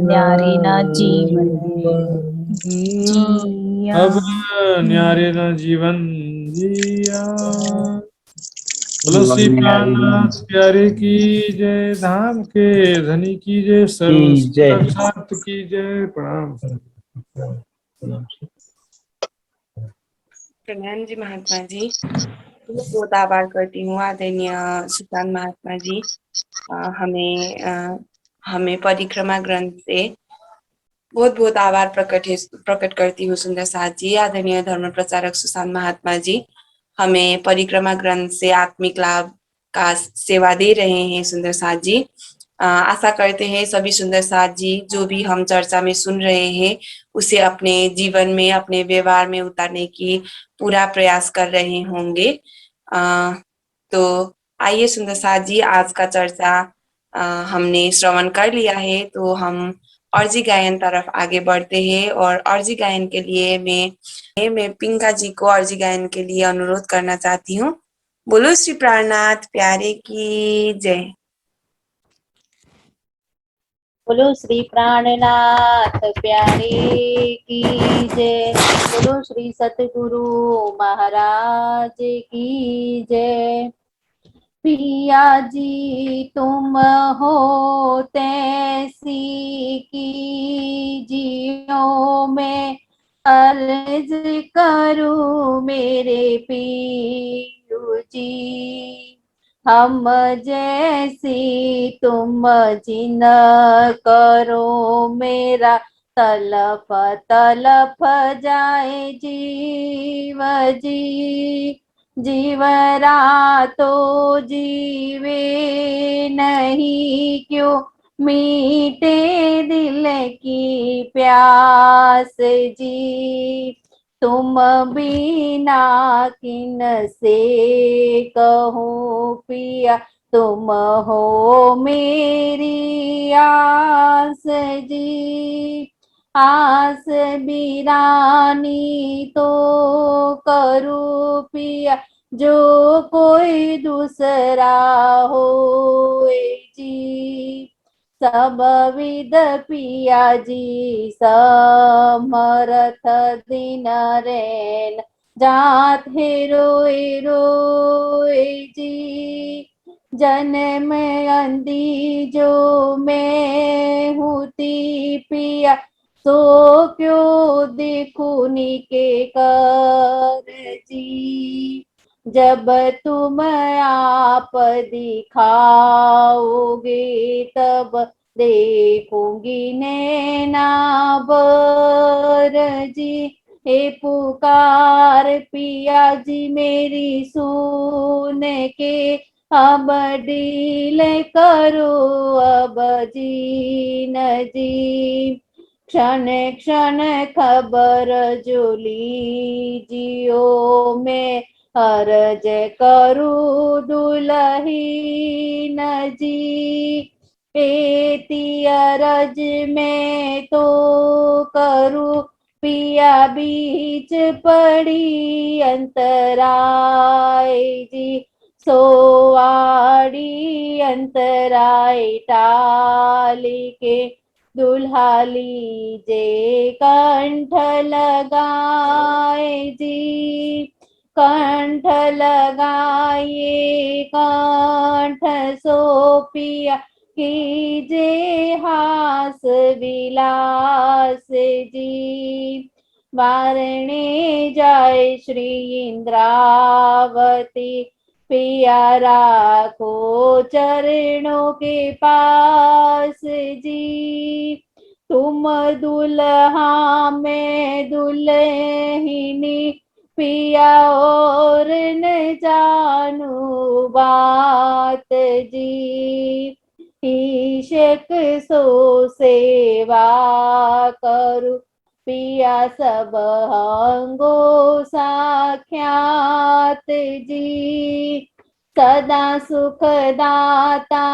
न्यारे ना जीवन जिया। अब न्यारे न जीवन जिया। बोलो श्री प्राणनाथ प्यारे की जय, धाम के धनी की जय, सर्व साक्षात की जय। प्रणाम। प्रणाम जी महात्मा जी। बहुत आभार करती हूँ आदरणीय सुल्तान महात्मा जी। हमें परिक्रमा ग्रंथ से बहुत बहुत आभार प्रकट करती हूँ सुंदर साथ जी। आदरणीय धर्म प्रचारक सुशांत महात्मा जी हमें परिक्रमा ग्रंथ से आत्मिक लाभ का सेवा दे रहे हैं सुंदर साथ जी। आशा करते हैं सभी सुंदर साथ जी जो भी हम चर्चा में सुन रहे हैं उसे अपने जीवन में, अपने व्यवहार में उतारने की पूरा प्रयास कर रहे होंगे। तो आइए सुंदर साथ जी, आज का चर्चा हमने श्रवण कर लिया है, तो हम अर्जी गायन तरफ आगे बढ़ते हैं। और अर्जी गायन के लिए मैं पिंका जी को अर्जी गायन के लिए अनुरोध करना चाहती हूँ। बोलो श्री प्राणनाथ प्यारे की जय। बोलो श्री प्राणनाथ प्यारे की जय। बोलो श्री सतगुरु महाराज की जय। पिया जी तुम हो तैसी की जियो में अर्ज करूं मेरे पियू जी। हम जैसी तुम जिन करो मेरा तलफ तलफ जाए जीव जी। जीवरा तो जीवे नहीं क्यों मीटे दिल की प्यास जी। तुम बिना किन से कहूँ पिया तुम हो मेरी आस जी। आस बिरानी तो करूँ पिया जो कोई दूसरा हो जी। सब विद पिया जी समरथ दिन रैन जात है रोए रोए जी। जन्म अंधी जो मैं होती पिया सो क्यों देखूनी के कर जी। जब तुम आप दिखाओगे तब देखूंगी नैना भर जी, हे पुकार पिया जी मेरी सुन के, अब डील करो अब जीन जी, क्षण क्षण खबर जो लीजियो, मैं अर्ज करूँ दुल्हीन जी, एती अरज में तो करूँ पिया बीच पड़ी अंतराय जी, सोआड़ी अंतराय टाली के, दुल्हा लीजे कंठ लगाए जी, कंठ लगाए कंठ सोपिया कीजे हास विलास जी, वारणे जाय श्री इंद्रावती, पिया राखो चरणों के पास जी, तुम दुल्हा मैं दुल्हिनी, पिया और न जानू बात जी, ईशक सो सेवा करूं पिया सब अंगो साख्यात जी, सदा सुख दाता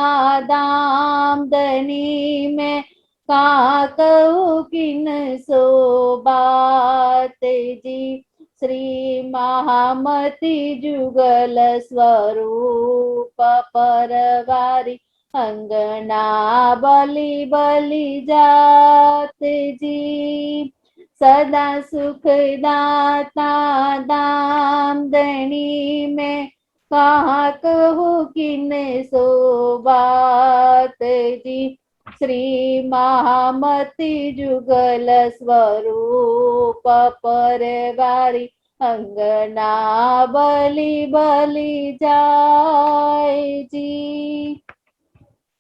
दाम दनी में, का कहूँ किन सो बात जी, श्री महामती जुगल स्वरूप परवारी, अंगना बलि बलि जात जी, सदा सुख दाता दाम दनी में, कहा कहूँ किन सो बात जी, श्री महामती जुगल स्वरूप परवारी, अंगना बलि बलि जाय जी।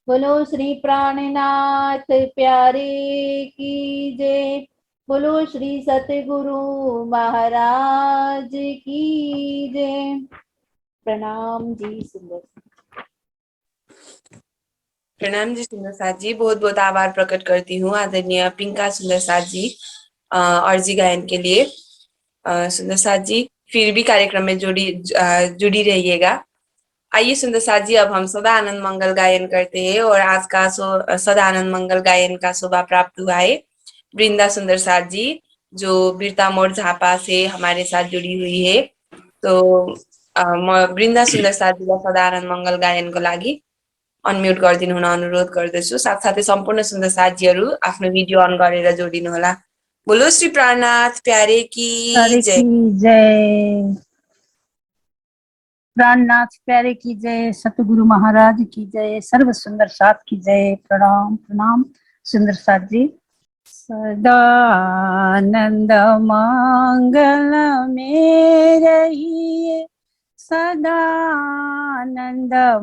बोलो श्री प्राणनाथ प्यारे की जय, बोलो श्री सतगुरु महाराज की जय। प्रणाम जी सुंदर। प्रणाम जी सुंदर साथ जी, बहुत बहुत आभार प्रकट करती हूँ आदरणीय पिंका सुंदर साथ जी अर्जी गायन के लिए। सुंदर साथ जी फिर भी कार्यक्रम में जुड़ी रहिएगा। आइए सुंदर साथ जी, अब हम सदा आनंद मंगल गायन करते हैं और आज का सदा आनंद मंगल गायन का शोभा प्राप्त हुआ है वृंदा सुंदर साथ जी, जो बीरता मोड़ झापा से हमारे साथ जुड़ी हुई है। तो म वृंदा सुंदर साथ जी सदा आनंद मंगल गायन को लागि अनम्युट गरिदिनु हुन अनुरोध गर्दछु। साथसाथै सम्पूर्ण सुन्दर साथीहरू आफ्नो भिडियो अन गरेर जोडिनु होला। बोलो श्री प्राणनाथ प्यारे की जय। जय प्राणनाथ प्यारे की जय, सतगुरु महाराज की जय, सर्व सुंदर साथ की जय। प्रणाम प्रणाम सुंदर साथ जी। सदानंद मंगल में रहिए, सदानंद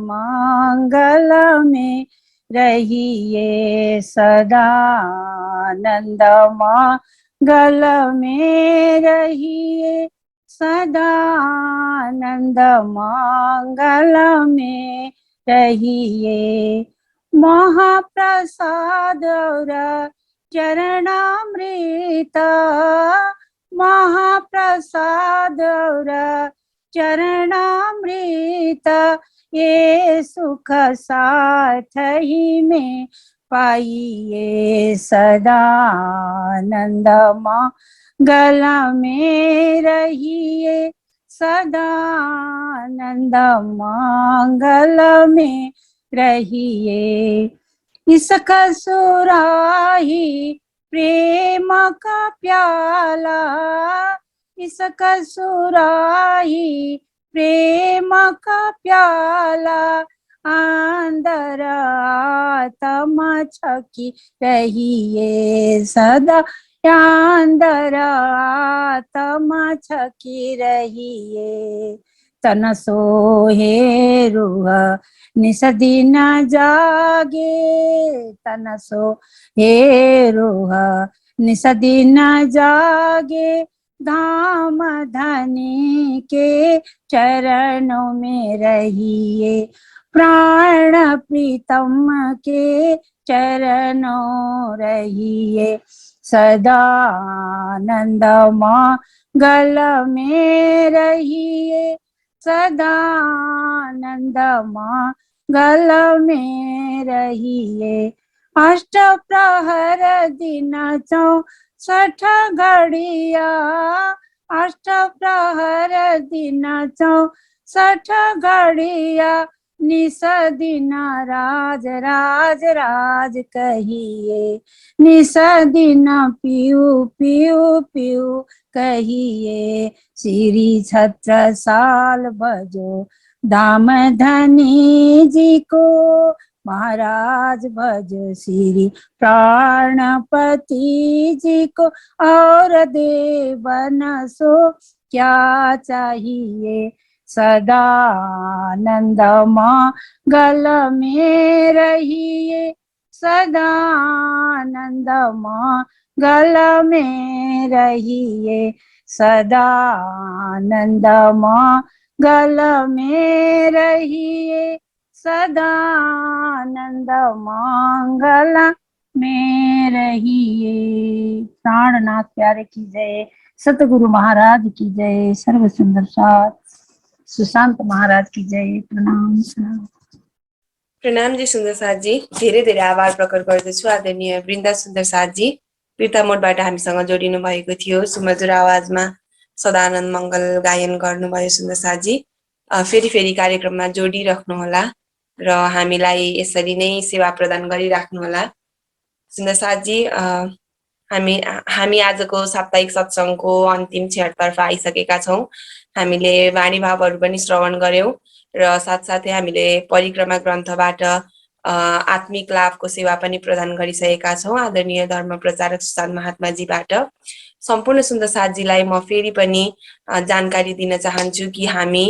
मंगल में रहिए, सदानंद मंगल में रहिए, सदानंद मंगल में रहिए। महाप्रसाद और चरणामृत, महाप्रसाद और चरणामृत, ये सुख साथ ही में पाइए, सदानंद मंगल में रहिए, सदानंद मंगल में रहिए। इसका सुराही प्रेम का प्याला, इसका सुराही प्रेम का प्याला, अंदर आत्मा छकी रहिए, सदा अंदर आत्मा छकी रहिए, तन सोहे रुह निस दिन जागे, तन सोहे रुह निस दिन जागे, धाम धनी के चरणों में रहिए, प्राण प्रीतम के चरणों रहिए, सदा आनंद मंगल में रहिए, सदा आनंद मंगल में रहिए। अष्ट प्रहर दिन 64 घड़िया, अष्ट प्रहर दिन 64 घड़िया, निस दिन राज राज राज कहिए, निस दिन पियू पियू पियू कहिए, श्री छत्रसाल भजो दाम धनी जी को, महाराज भज श्री प्राणपति जी को, और देवन सो क्या चाहिए, सदा आनंद मंगल में रहिए, सदा आनंद मंगल में रहिए, सदा आनंद मंगल में रहिए, सदा आनंद मंगल में रहिए। प्राणनाथ प्यारे की जय, सतगुरु महाराज की जय, सर्व सुंदर साथ सुशांत महाराज की जय। प्रणाम प्रणाम। प्रणाम जी सुन्दर साथजी, धेरै धेरै आभार प्रकट गर्दछु आदरणीय वृन्दा सुन्दर साथजी, पिर्तामोडबाट हामीसँग जोडिनु भएको थियो। सुमधुर आवाजमा सदानन्द मङ्गल गायन गर्नुभयो सुन्दर साथजी। फेरि फेरि कार्यक्रममा जोडिराख्नुहोला र हामीलाई यसरी नै सेवा प्रदान गरिराख्नुहोला सुन्दर साथजी। हामी आजको साप्ताहिक सत्सङ्गको अन्तिम छेडतर्फ आइसकेका छौँ। हामीले वाणी भावहरू पनि श्रवण गर्यौं र साथसाथै हामीले परिक्रमा ग्रन्थबाट आत्मिक लाभको सेवा पनि प्रदान गरिसकेका छौँ आदरणीय धर्म प्रचारक सुशान्त महात्माजीबाट। सम्पूर्ण सुन्दर साथजीलाई म फेरि पनि जानकारी दिन चाहन्छु कि हामी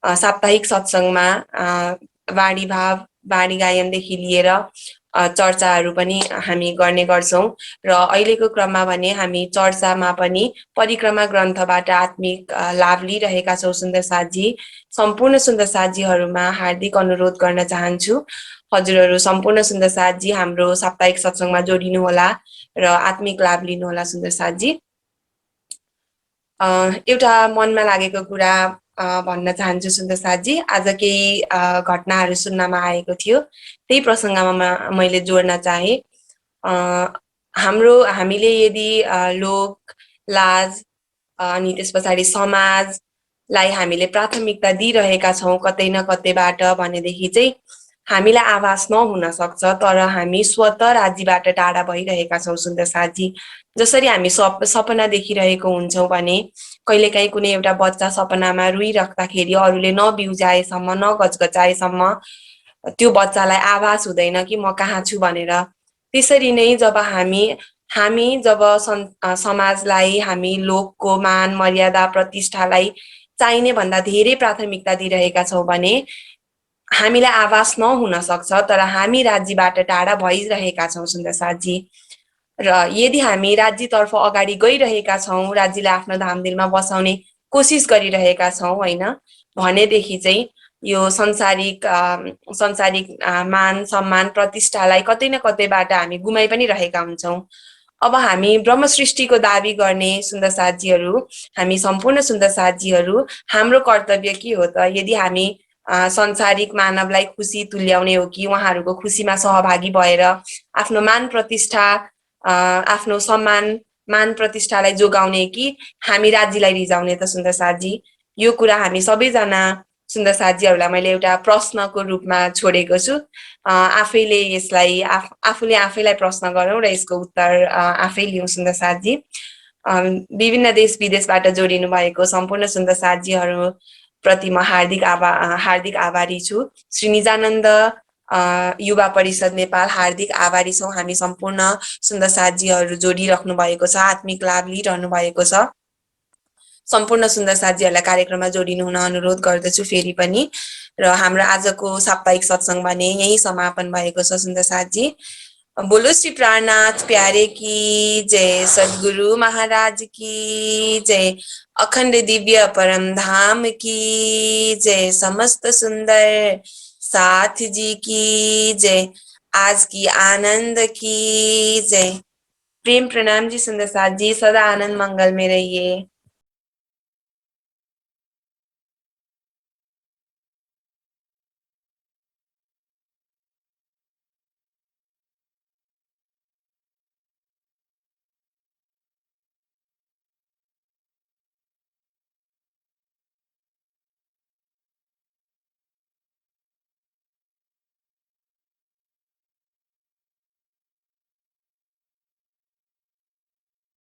साप्ताहिक सत्सङ्गमा वाणी भाव, वाणी गायनदेखि लिएर चर्चाहरू पनि हामी गर्ने गर्छौं र अहिलेको क्रममा भने हामी चर्चामा पनि परिक्रमा ग्रन्थबाट आत्मिक लाभ लिइरहेका छौं सुन्दर साथजी। सम्पूर्ण सुन्दर साथजीहरूमा हार्दिक अनुरोध गर्न चाहन्छु, हजुरहरू सम्पूर्ण सुन्दर साथजी हाम्रो साप्ताहिक सत्सङ्गमा जोडिनु होला र आत्मिक लाभ लिनुहोला सुन्दर साथजी। एउटा मनमा लागेको कुरा भन्न चाहन्छु सुन्दर साथजी। आज केही घटनाहरू सुन्नमा आएको थियो, त्यही प्रसङ्गमा मैले जोड्न चाहे। हामीले यदि लोक लाज अनि त्यस पछाडि समाजलाई हामीले प्राथमिकता दिइरहेका छौँ कतै न कतैबाट भनेदेखि चाहिँ हामीलाई आभास नहुन सक्छ, तर हामी स्वत राज्यबाट टाढा भइरहेका छौँ सुन्दर साथजी। जसरी हामी सपना देखिरहेको हुन्छौँ भने कहिलेकाहीँ कुनै एउटा बच्चा सपनामा रुइराख्दाखेरि अरूले नबिउजाएसम्म, नगजगचाएसम्म त्यो बच्चालाई आभास हुँदैन कि म कहाँ छु भनेर। त्यसरी नै जब हामी जब समाजलाई, हामी लोकको मान मर्यादा प्रतिष्ठालाई चाहिने भन्दा धेरै प्राथमिकता दिइरहेका छौँ भने हामीलाई आभास नहुन सक्छ, तर हामी राज्यबाट टाढा भइरहेका छौँ सुन्दर साथजी। र यदि हामी राज्यतर्फ अगाडि गइरहेका छौँ, राज्यलाई आफ्नो धामदिलमा बसाउने कोसिस गरिरहेका छौँ होइन भनेदेखि चाहिँ यो संसारिक मान सम्मान प्रतिष्ठालाई कतै न कतैबाट हामी गुमाइ पनि रहेका हुन्छौँ। अब हामी ब्रह्म सृष्टिको दाबी गर्ने सुन्दर साथजीहरू, हामी सम्पूर्ण सुन्दर साथजीहरू, हाम्रो कर्तव्य के हो त? यदि हामी संसारिक मानवलाई खुसी तुल्याउने हो कि उहाँहरूको खुसीमा सहभागी भएर आफ्नो मान प्रतिष्ठा, आफ्नो सम्मान मान प्रतिष्ठालाई जोगाउने कि हामी राज्यलाई रिजाउने त सुन्दर साथजी? यो कुरा हामी सबैजना सुन्दर साथजीहरूलाई मैले एउटा प्रश्नको रूपमा छोडेको छु। आफैले यसलाई आफूले आफैलाई प्रश्न गरौँ र यसको उत्तर आफै लिउँ सुन्दर साथजी। विभिन्न देश विदेशबाट जोडिनु भएको सम्पूर्ण सुन्दर साथजीहरू प्रति म हार्दिक आभारी छु। श्री निजानन्द युवा परिषद नेपाल हार्दिक आभारी छौँ। हामी सम्पूर्ण सुन्दर साथजीहरू जोडिराख्नु भएको छ, आत्मिक लाभ लिइरहनु भएको छ। सम्पूर्ण सुन्दर साथीहरूलाई कार्यक्रममा जोडिनु हुन अनुरोध गर्दछु फेरि पनि। र हाम्रो आजको साप्ताहिक सत्संग भने यही समापन भएको छ सुन्दर साथजी। बोलो श्री प्राणनाथ प्यारे की जय, सद्गुरु महाराज की जय, अखंड दिव्य परम धाम की जय, समस्त सुंदर साथ जी की जय, आज की आनंद की जय। प्रेम प्रणाम जी सुंदर साथ जी, सदा आनंद मंगल में रहिए।